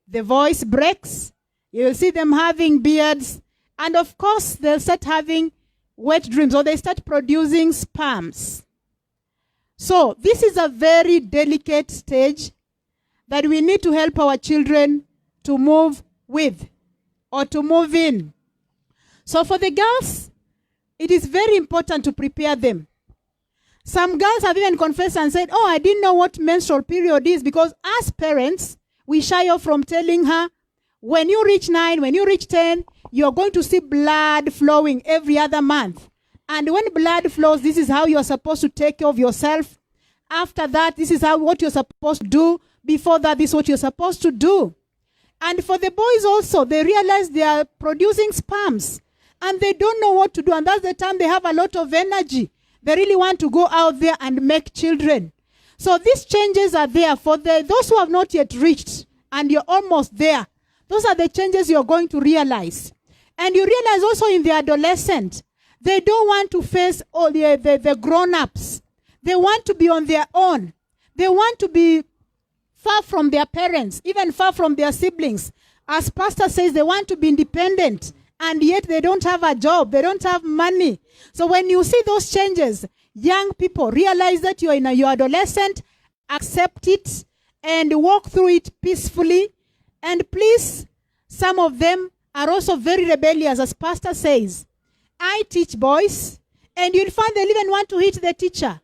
The voice breaks. You will see them having beards. And of course, they'll start having wet dreams, or they start producing sperms. So this is a very delicate stage that we need to help our children to move with or to move in. So for the girls, it is very important to prepare them. Some girls have even confessed and said, oh, I didn't know what menstrual period is, because as parents, we shy off from telling her, when you reach 9, when you reach 10, you're going to see blood flowing every other month. And when blood flows, this is how you're supposed to take care of yourself. After that, this is what you're supposed to do. Before that, this is what you're supposed to do. And for the boys also, they realize they are producing sperms. And they don't know what to do. And that's the time they have a lot of energy. They really want to go out there and make children. So these changes are there for those who have not yet reached, and you're almost there. Those are the changes you're going to realize. And you realize also in the adolescent, they don't want to face all the grown-ups. They want to be on their own. They want to be far from their parents, even far from their siblings. As Pastor says, they want to be independent, and yet they don't have a job. They don't have money. So when you see those changes, young people realize that you're in your adolescent, accept it, and walk through it peacefully. And please, some of them are also very rebellious, as Pastor says. I teach boys, and you'll find they'll even want to hit the teacher.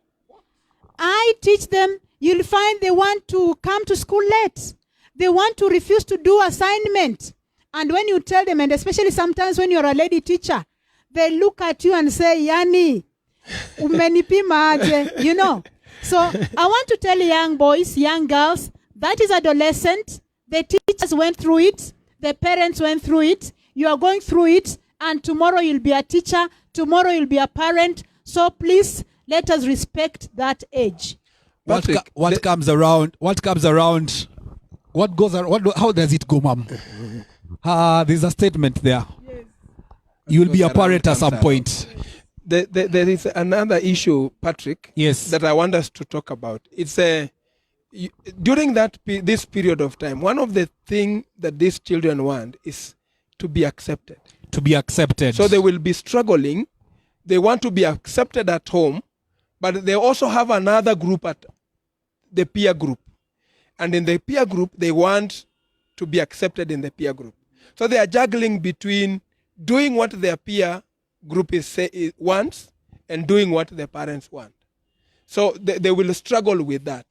I teach them, you'll find they want to come to school late. They want to refuse to do assignment. And when you tell them, and especially sometimes when you're a lady teacher, they look at you and say, Yani, umenipima aje, you know. So I want to tell young boys, young girls, that is adolescent. The teachers went through it. The parents went through it. You are going through it. And tomorrow you'll be a teacher. Tomorrow you'll be a parent. So please, let us respect that age. Patrick, what comes around, what goes around, how does it go, ma'am? There's a statement there. Yes. You'll be a parent at some point. There is another issue, Patrick, yes, that I want us to talk about. It's during this period of time, one of the things that these children want is to be accepted. To be accepted. So they will be struggling. They want to be accepted at home, but they also have another group, at the peer group. And in the peer group, they want to be accepted in the peer group. So they are juggling between doing what their peer group wants and doing what the parents want. So they will struggle with that.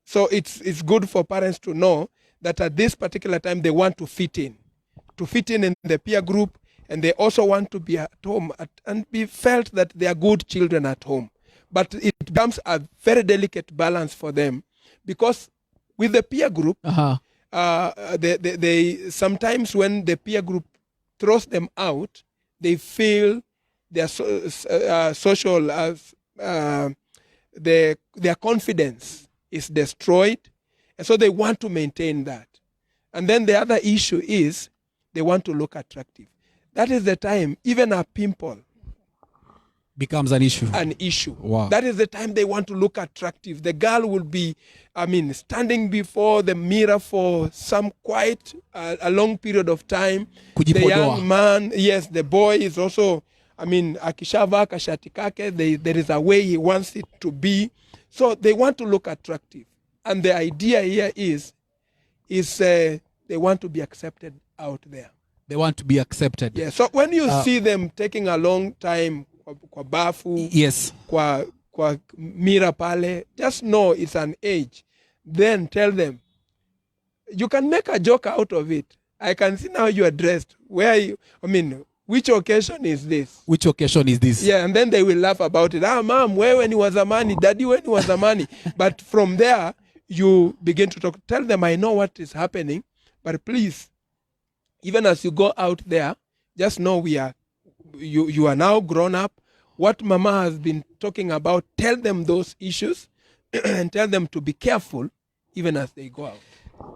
So it's good for parents to know that at this particular time they want to fit in the peer group, and they also want to be at home and be felt that they are good children at home. But it becomes a very delicate balance for them, because with the peer group, they sometimes when the peer group throws them out, they feel their social, their confidence is destroyed, and so they want to maintain that. And then the other issue is they want to look attractive. That is the time even a pimple becomes an issue. Wow. That is the time they want to look attractive. The girl will be, standing before the mirror for some quite a long period of time. Kujipodoa. The young man, yes, the boy is also, akishava kashati kake, there is a way he wants it to be. So they want to look attractive. And the idea here is they want to be accepted out there. They want to be accepted. Yeah. So when you see them taking a long time kwa bafu, yes, kwa mira pale, just know it's an age. Then tell them, you can make a joke out of it. I can see now you are dressed. Which occasion is this? Which occasion is this? Yeah, and then they will laugh about it. Mom, when was a money? Daddy, when was a money? But from there, you begin to talk. Tell them, I know what is happening, but please, even as you go out there, just know you are now grown up. What Mama has been talking about, tell them those issues and tell them to be careful even as they go out.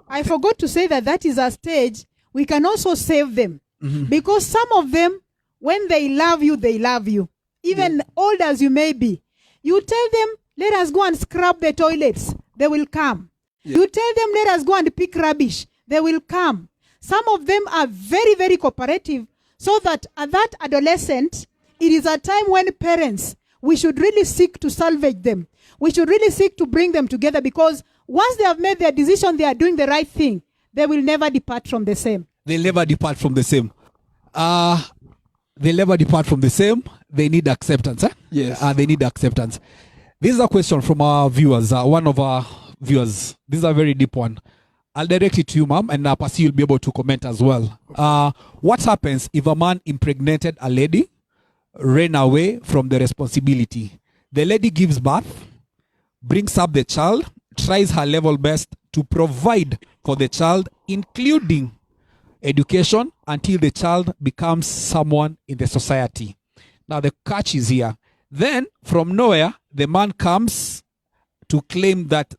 I forgot to say that is a stage we can also save them. Mm-hmm. Because some of them, when they love you, even old as you may be. You tell them, let us go and scrub the toilets. They will come. Yeah. You tell them, let us go and pick rubbish. They will come. Some of them are very, very cooperative, so that at that adolescent, it is a time when parents, we should really seek to salvage them. We should really seek to bring them together, because once they have made their decision, they are doing the right thing. They will never depart from the same. They'll never depart from the same. They'll never depart from the same. They need acceptance. Yes. They need acceptance. This is a question from our viewers. One of our viewers. This is a very deep one. I'll direct it to you, ma'am, and Pasi, you'll be able to comment as well. What happens if a man impregnated a lady, ran away from the responsibility? The lady gives birth, brings up the child, tries her level best to provide for the child, including education, until the child becomes someone in the society. Now the catch is here. Then, from nowhere, the man comes to claim that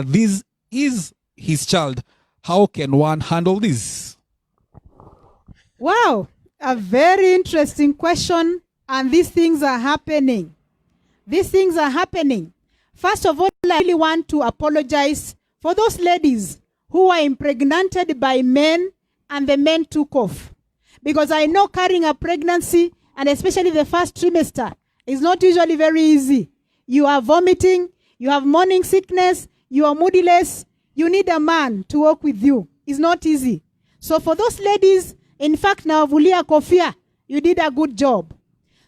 this is his child. How can one handle this? Wow, a very interesting question. And these things are happening. First of all, I really want to apologize for those ladies who were impregnated by men and the men took off. Because I know carrying a pregnancy, and especially the first trimester, is not usually very easy. You are vomiting, you have morning sickness, you are moodyless, you need a man to work with you. It's not easy. So for those ladies, In fact, nawavulia kofia. You did a good job.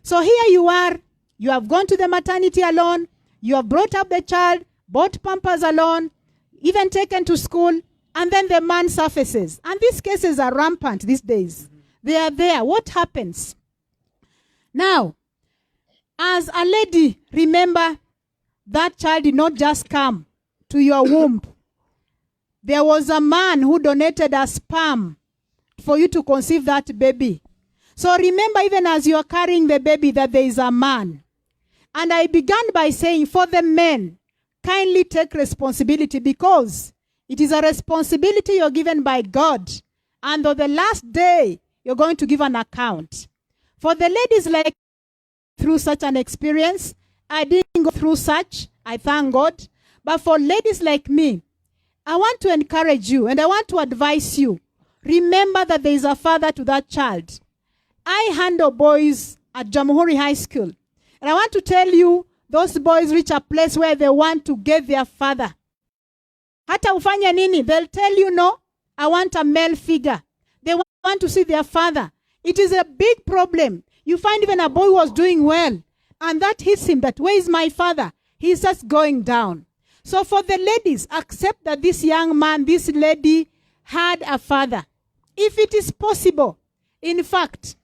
So here you are. You have gone to the maternity alone. You have brought up the child, bought Pampers alone, even taken to school, and then the man surfaces. And these cases are rampant these days. They are there. What happens? Now, as a lady, remember that child did not just come to your womb. There was a man who donated a sperm for you to conceive that baby. So remember, even as you are carrying the baby, that there is a man. And I began by saying, for the men, kindly take responsibility, because it is a responsibility you're given by God. And on the last day, you're going to give an account. For the ladies like through such an experience, I didn't go through such, I thank God. But for ladies like me, I want to encourage you and I want to advise you. Remember that there is a father to that child. I handle boys at Jamhuri High School. And I want to tell you, those boys reach a place where they want to get their father. Hata ufanya nini? They'll tell you, no, I want a male figure. They want to see their father. It is a big problem. You find even a boy who was doing well, and that hits him, that where is my father? He's just going down. So for the ladies, accept that this young man, this lady had a father. If it is possible, in fact,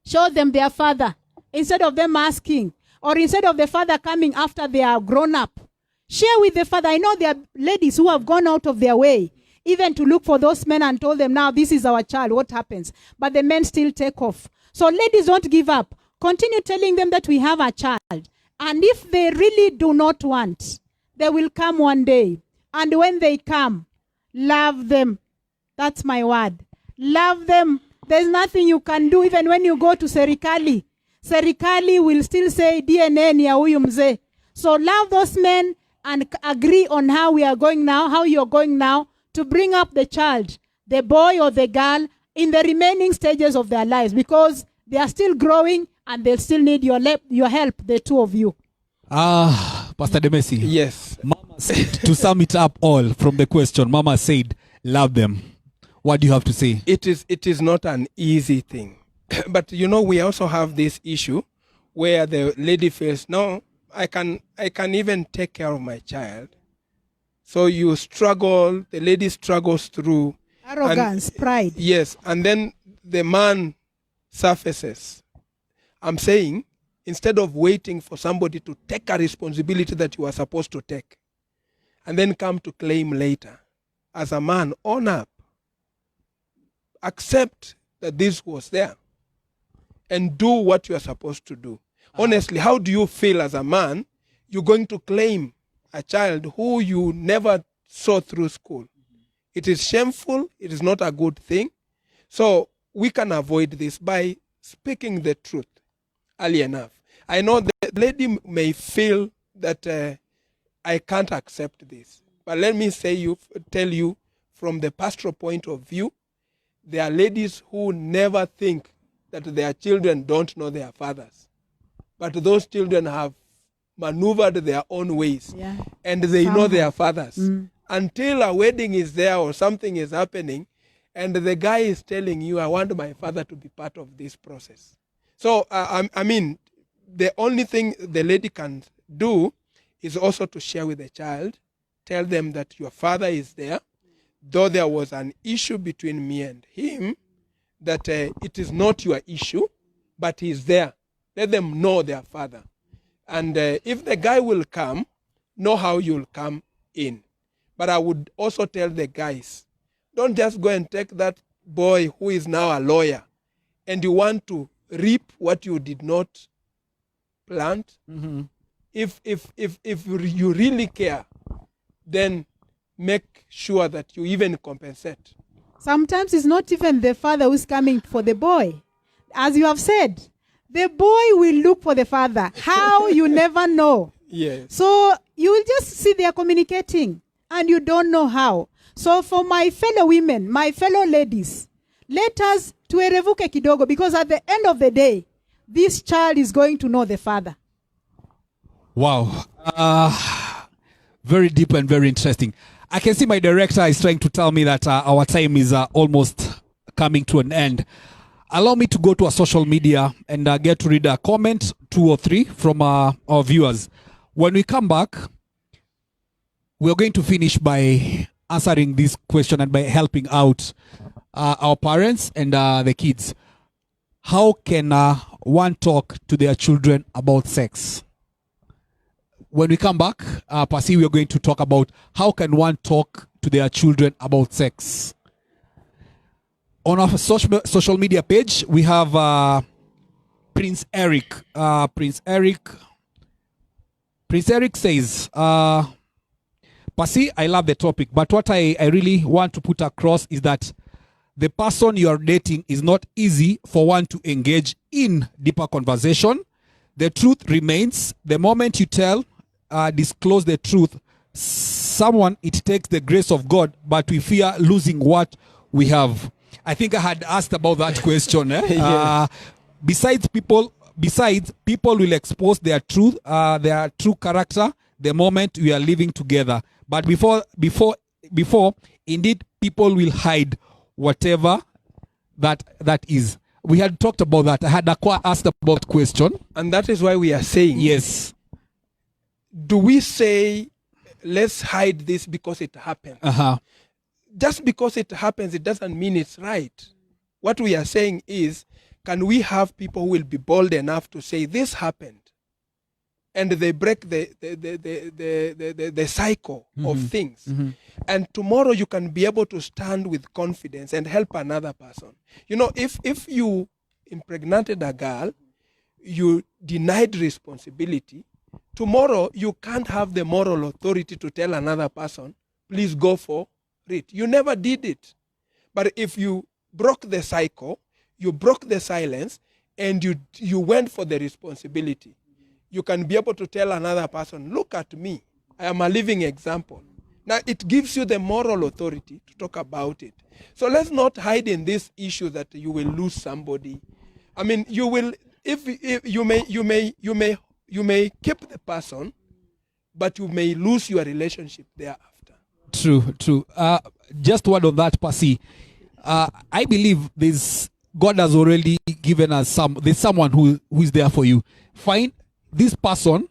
show them their father instead of them asking, or instead of the father coming after they are grown up. Share with the father. I know there are ladies who have gone out of their way even to look for those men and told them, now this is our child, what happens? But the men still take off. So ladies, don't give up. Continue telling them that we have a child. And if they really do not want, they will come one day. And when they come, love them. That's my word. Love them. There's nothing you can do. Even when you go to serikali, serikali will still say DNA ni ya huyu mzee. So love those men and agree on how we are going now, how you're going now, to bring up the child, the boy or the girl, in the remaining stages of their lives, because they are still growing and they'll still need your help, the two of you. Pastor Demesi. Yes. Mama said, to sum it up all from the question, Mama said, love them. What do you have to say? It is not an easy thing. But you know, we also have this issue where the lady feels, no, I can even take care of my child. So you struggle, the lady struggles through. Arrogance, pride. Yes, and then the man surfaces. I'm saying, instead of waiting for somebody to take a responsibility that you are supposed to take, and then come to claim later, as a man, own up. Accept that this was there. And do what you are supposed to do. Honestly, how do you feel as a man? You're going to claim a child who you never saw through school. It is shameful. It is not a good thing. So we can avoid this by speaking the truth early enough. I know the lady may feel that I can't accept this. But let me tell you from the pastoral point of view, there are ladies who never think that their children don't know their fathers. But those children have maneuvered their own ways. Yeah. And they know their fathers. Until a wedding is there or something is happening, and the guy is telling you, I want my father to be part of this process. So, I mean, the only thing the lady can do is also to share with the child, tell them that your father is there, though there was an issue between me and him, that it is not your issue, but he's there. Let them know their father. And if the guy will come, know how you'll come in. But I would also tell the guys, don't just go and take that boy who is now a lawyer and you want to reap what you did not plant. Mm-hmm. If you really care, then make sure that you even compensate. Sometimes it's not even the father who's coming for the boy. As you have said, the boy will look for the father. How? You never know. Yes. So you will just see they are communicating and you don't know how. So for my fellow women, my fellow ladies, let us tuerevuke kidogo, because at the end of the day, this child is going to know the father. Wow. Very deep and very interesting. I can see my director is trying to tell me that our time is almost coming to an end. Allow me to go to our social media and get to read a comment, 2 or 3 from our viewers. When we come back, we're going to finish by answering this question and by helping out our parents and the kids. How can one talk to their children about sex? When we come back, Pasi, we are going to talk about how can one talk to their children about sex. On our social media page, we have Prince Eric. Prince Eric says, Pasi, I love the topic, but what I really want to put across is that the person you are dating is not easy for one to engage in deeper conversation. The truth remains, the moment you disclose the truth, someone, it takes the grace of God, but we fear losing what we have. I think I had asked about that question. Yeah. Besides, people will expose their true character the moment we are living together. But before, indeed, people will hide whatever that is. We had talked about that. I had asked about the question. And that is why we are saying, yes. Do we say, let's hide this because it happened? Just because it happens, it doesn't mean it's right. What we are saying is, can we have people who will be bold enough to say, this happened? And they break the cycle of things. And tomorrow you can be able to stand with confidence and help another person. You know, if you impregnated a girl, you denied responsibility, tomorrow you can't have the moral authority to tell another person, please go for it. You never did it. But if you broke the cycle, you broke the silence, and you went for the responsibility, you can be able to tell another person, look at me, I am a living example. Now it gives you the moral authority to talk about it. So let's not hide in this issue that you will lose somebody. I mean, you will, if you may keep the person, but you may lose your relationship thereafter. True. Just word on that, Pasi. I believe God has already given us there's someone who is there for you. Find this person,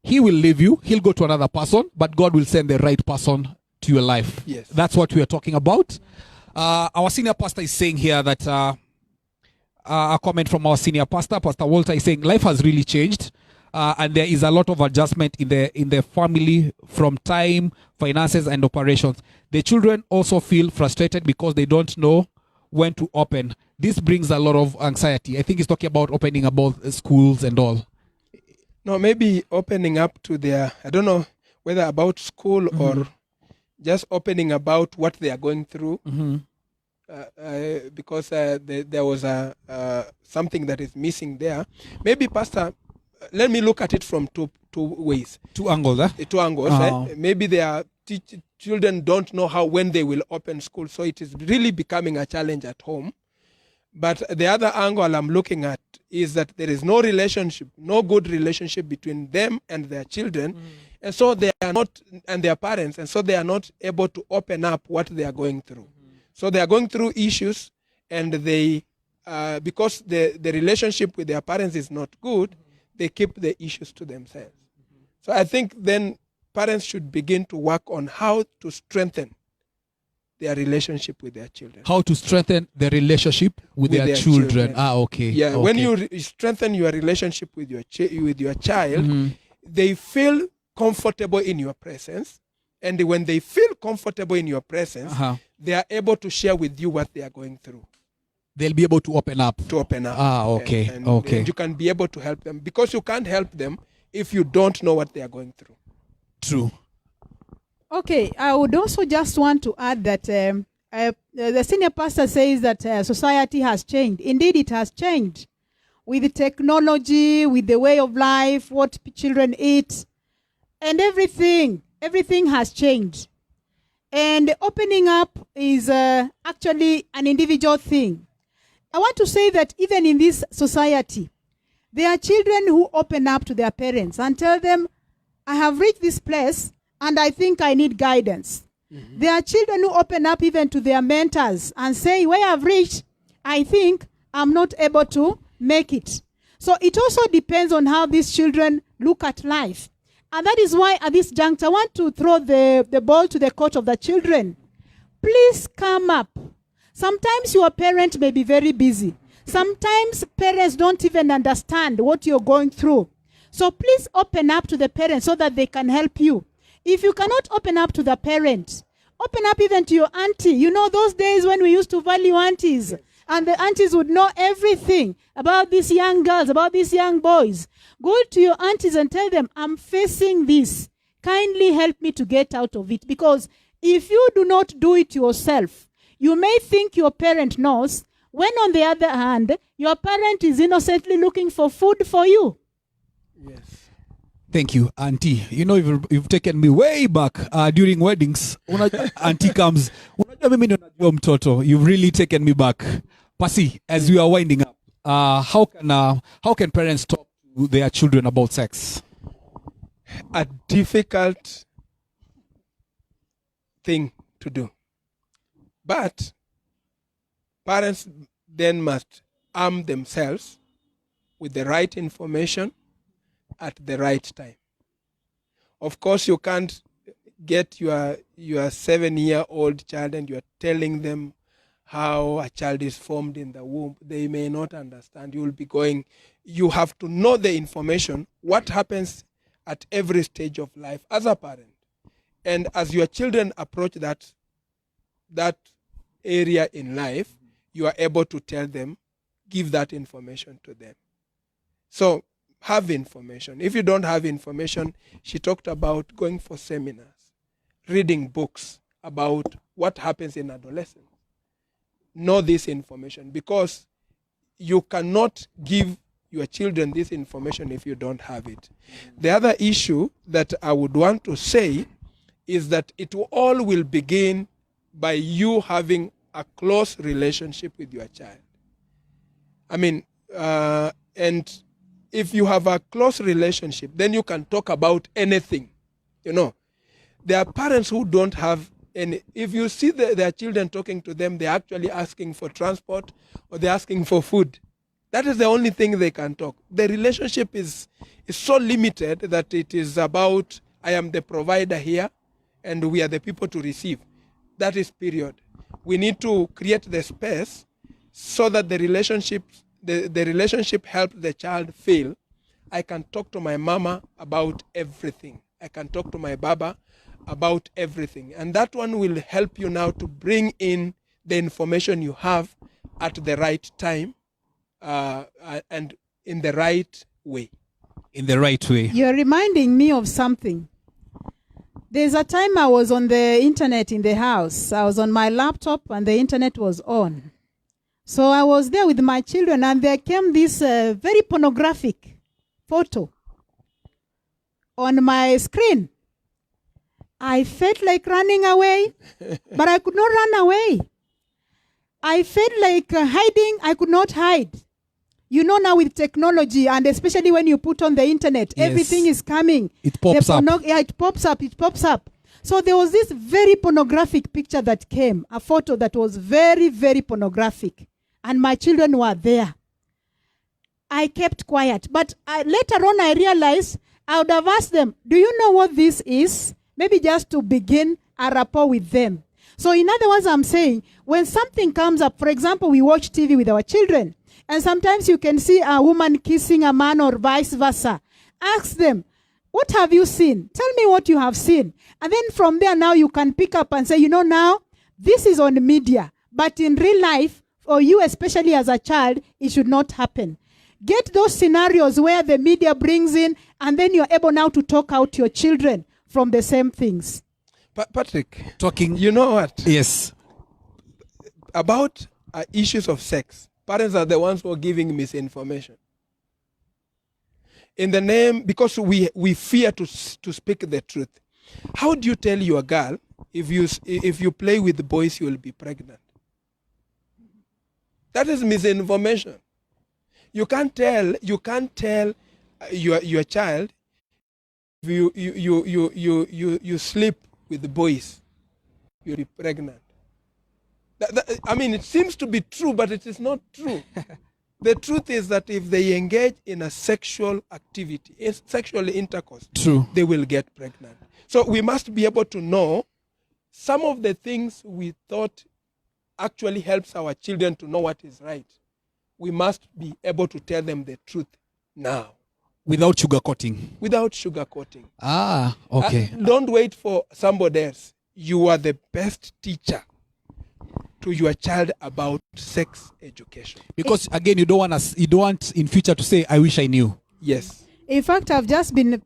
he will leave you, he'll go to another person, but God will send the right person to your life. Yes. That's what we are talking about. Our senior pastor is saying here that a comment from our senior pastor, Pastor Walter, is saying life has really changed. And there is a lot of adjustment in the family from time, finances, and operations. The children also feel frustrated because they don't know when to open. This brings a lot of anxiety. I think he's talking about opening about schools and all. No, maybe opening up to I don't know whether about school or just opening about what they are going through. Because there was something that is missing there. Maybe, Pastor, let me look at it from two ways. 2 angles, 2 angles. Maybe their children don't know when they will open school, so it is really becoming a challenge at home. But the other angle I'm looking at is that there is no good relationship between them and their children, and so they are not, and their parents, and so they are not able to open up what they are going through. So they are going through issues, and they, because the relationship with their parents is not good, they keep the issues to themselves. So I think then parents should begin to work on how to strengthen their relationship with their children. How to strengthen the relationship with their children. Okay. Yeah, okay. When you strengthen your relationship with your child, they feel comfortable in your presence. And when they feel comfortable in your presence, they are able to share with you what they are going through. They'll be able to open up. Okay. And you can be able to help them, because you can't help them if you don't know what they are going through. True. Okay, I would also just want to add that the senior pastor says that society has changed. Indeed, it has changed. With the technology, with the way of life, what children eat, and everything has changed. And opening up is actually an individual thing. I want to say that even in this society, there are children who open up to their parents and tell them, I have reached this place and I think I need guidance. There are children who open up even to their mentors and say, where I've reached, I think I'm not able to make it. So it also depends on how these children look at life. And that is why at this juncture, I want to throw the ball to the court of the children. Please come up. Sometimes your parent may be very busy. Sometimes parents don't even understand what you're going through. So please open up to the parents so that they can help you. If you cannot open up to the parent, open up even to your auntie. You know those days when we used to value aunties, and the aunties would know everything about these young girls, about these young boys. Go to your aunties and tell them, I'm facing this. Kindly help me to get out of it. Because if you do not do it yourself, you may think your parent knows, when on the other hand, your parent is innocently looking for food for you. Yes. Thank you, Auntie. You know, you've taken me way back during weddings. Auntie comes. You've really taken me back. Pasi, as we are winding up, how can parents talk to their children about sex? A difficult thing to do. But parents then must arm themselves with the right information at the right time. Of course, you can't get your 7-year-old child and you're telling them how a child is formed in the womb. They may not understand. You have to know the information, what happens at every stage of life as a parent. And as your children approach that area in life, you are able to tell them, give that information to them. So have information. If you don't have information, she talked about going for seminars, reading books about what happens in adolescence. Know this information, because you cannot give your children this information if you don't have it. The other issue that I would want to say is that it all will begin by you having a close relationship with your child. And if you have a close relationship, then you can talk about anything. You know, there are parents who don't have any. If you see their children talking to them, they're actually asking for transport or they're asking for food. That is the only thing they can talk. The relationship is so limited that it is about, I am the provider here and we are the people to receive. That is period. We need to create the space so that the relationship helps the child feel, I can talk to my mama about everything. I can talk to my baba about everything. And that one will help you now to bring in the information you have at the right time and in the right way. In the right way. You're reminding me of something. There's a time I was on the internet in the house. I was on my laptop and the internet was on. So I was there with my children and there came this very pornographic photo on my screen. I felt like running away, but I could not run away. I felt like hiding. I could not hide. You know, now with technology, and especially when you put on the internet, yes, everything is coming. It pops up. Yeah, it pops up. So there was this very pornographic picture that came, a photo that was very, very pornographic. And my children were there. I kept quiet. But later on, I realized I would have asked them, do you know what this is? Maybe just to begin a rapport with them. So in other words, I'm saying, when something comes up, for example, we watch TV with our children, and sometimes you can see a woman kissing a man or vice versa. Ask them, what have you seen? Tell me what you have seen. And then from there now you can pick up and say, you know, now this is on the media, but in real life, for you especially as a child, it should not happen. Get those scenarios where the media brings in, and then you're able now to talk out to your children from the same things. Patrick, talking. You know what? Yes. About issues of sex, parents are the ones who are giving misinformation. In the name, because we fear to speak the truth. How do you tell your girl if you play with boys you will be pregnant? That is misinformation. You can't tell your child if you sleep with the boys you'll be pregnant. I mean, it seems to be true, but it is not true. The truth is that if they engage in a sexual activity, sexual intercourse, True. they will get pregnant. So we must be able to know some of the things we thought actually helps our children to know what is right. We must be able to tell them the truth now. Without sugarcoating. Without sugarcoating. Ah, okay. Don't wait for somebody else. You are the best teacher to your child about sex education. Because again, you don't want in future to say, I wish I knew. Yes. In fact,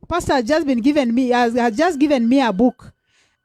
Pastor has just given me a book.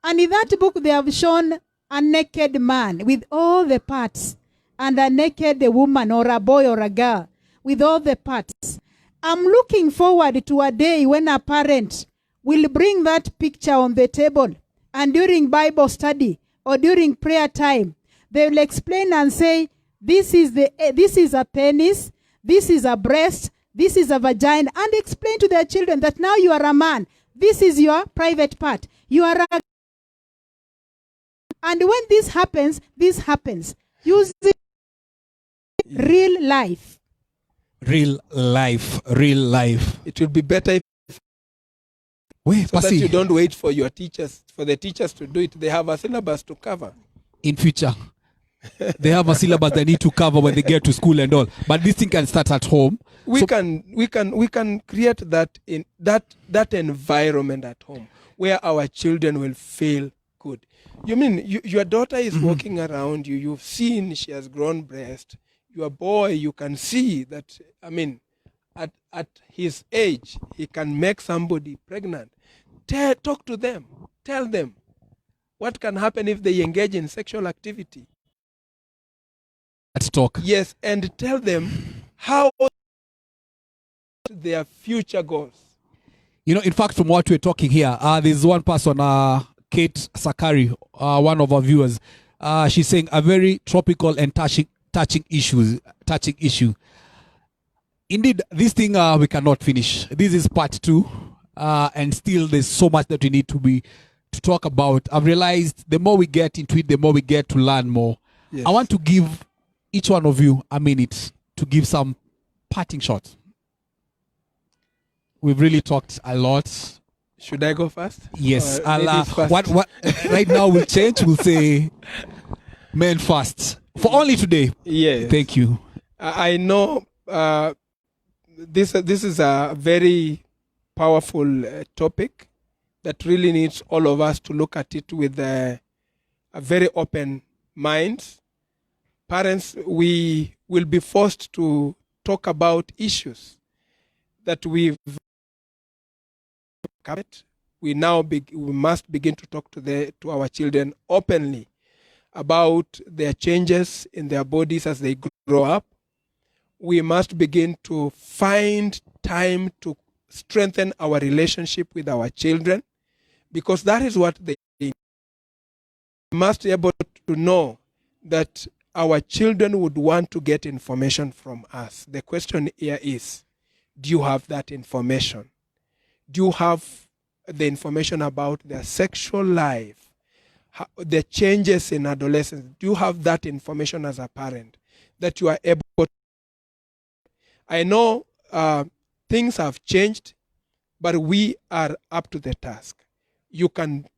And in that book, they have shown a naked man with all the parts, and a naked woman or a boy or a girl with all the parts. I'm looking forward to a day when a parent will bring that picture on the table, and during Bible study or during prayer time, they will explain and say, this is a penis, this is a breast, this is a vagina, and explain to their children that now you are a man. This is your private part. You are a... And when this happens using real life. Real life. It will be better that you don't wait for your teachers, for the teachers to do it. They have a syllabus to cover. In future, they have a syllabus they need to cover when they get to school and all. But this thing can start at home. We can create that in that environment at home where our children will feel good. You mean your daughter is walking around you, you've seen she has grown breast. Your boy, you can see that, I mean, at his age, he can make somebody pregnant. Talk to them. Tell them what can happen if they engage in sexual activity. Let's talk. Yes, and tell them how their future goals. You know, in fact, from what we're talking here, there's one person, Kate Sakari, one of our viewers. She's saying a very tropical and touching issue. Indeed, this thing we cannot finish. This is part 2, and still there's so much that we need to talk about. I've realized the more we get into it, the more we get to learn more. Yes. I want to give each one of you a minute to give some parting shots. We've really talked a lot. Should I go first? Yes. What right now we'll change. We'll say men first for only today. Yes. Thank you. I know this is a very powerful topic that really needs all of us to look at it with a very open mind. Parents, we will be forced to talk about issues that we've covered. We must begin to talk to our children openly about their changes in their bodies as they grow up. We must begin to find time to strengthen our relationship with our children, because that is what they need. We must be able to know that our children would want to get information from us. The question here is, do you have that information? Do you have the information about their sexual life, the changes in adolescence? Do you have that information as a parent that you are able to? I know things have changed, but we are up to the task. I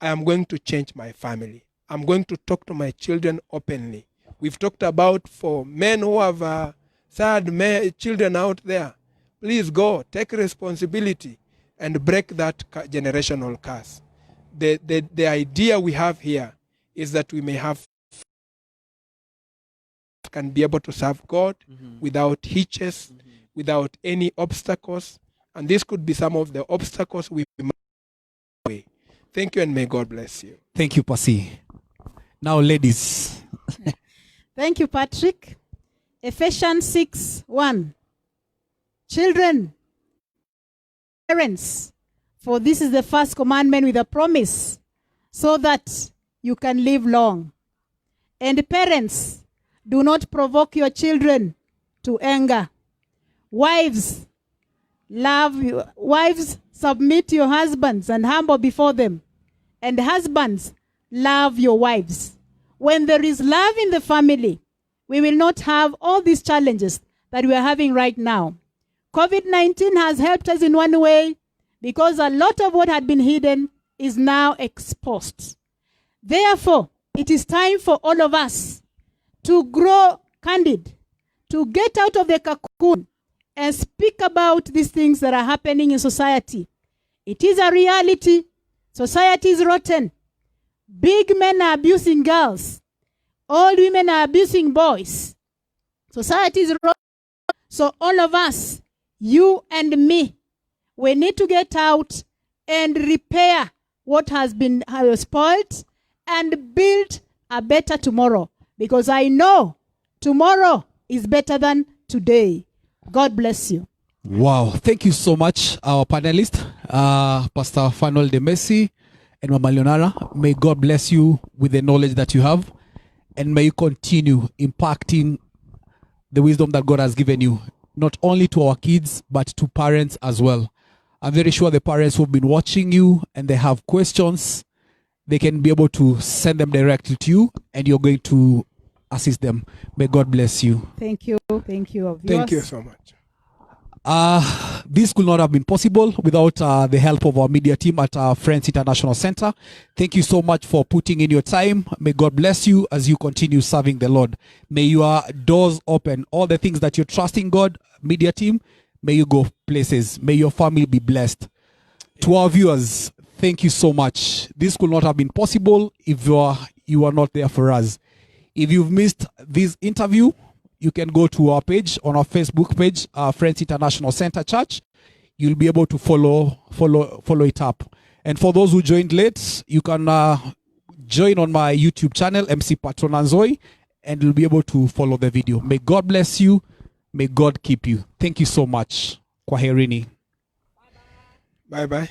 am going to change my family. I'm going to talk to my children openly. We've talked about for men who have sad children out there. Please go, take responsibility and break that generational curse. The idea we have here is that we may have can be able to serve God without hitches, without any obstacles. And this could be some of the obstacles we must away. Thank you, and may God bless you. Thank you, Pasi. Now, ladies. Thank you, Patrick. Ephesians 6:1. Children, parents, for this is the first commandment with a promise, so that you can live long. And parents, do not provoke your children to anger. Wives, submit your husbands and humble before them. And husbands, love your wives. When there is love in the family, we will not have all these challenges that we are having right now. COVID-19 has helped us in one way because a lot of what had been hidden is now exposed. Therefore, it is time for all of us to grow candid, to get out of the cocoon and speak about these things that are happening in society. It is a reality. Society is rotten. Big men are abusing girls. Old women are abusing boys. Society is rotten. So all of us, you and me, we need to get out and repair what has been spoiled and build a better tomorrow. Because I know tomorrow is better than today. God bless you. Wow. Thank you so much, our panelist, Pastor Fanuel de Messi and Mama Leonara. May God bless you with the knowledge that you have, and may you continue impacting the wisdom that God has given you, not only to our kids, but to parents as well. I'm very sure the parents who've been watching you and they have questions, they can be able to send them directly to you, and you're going to assist them. May God bless you. Thank you. Thank you. Thank you so much. This could not have been possible without the help of our media team at Friends International Center. Thank you so much for putting in your time. May God bless you as you continue serving the Lord. May your doors open. All the things that you're trusting God, media team, may you go places. May your family be blessed. To our viewers, thank you so much. This could not have been possible if you are not there for us. If you've missed this interview, you can go to our page, on our Facebook page, Friends International Center Church. You'll be able to follow it up. And for those who joined late, you can join on my YouTube channel, MC Patron Anzoi, and you'll be able to follow the video. May God bless you. May God keep you. Thank you so much. Kwaherini. Bye-bye.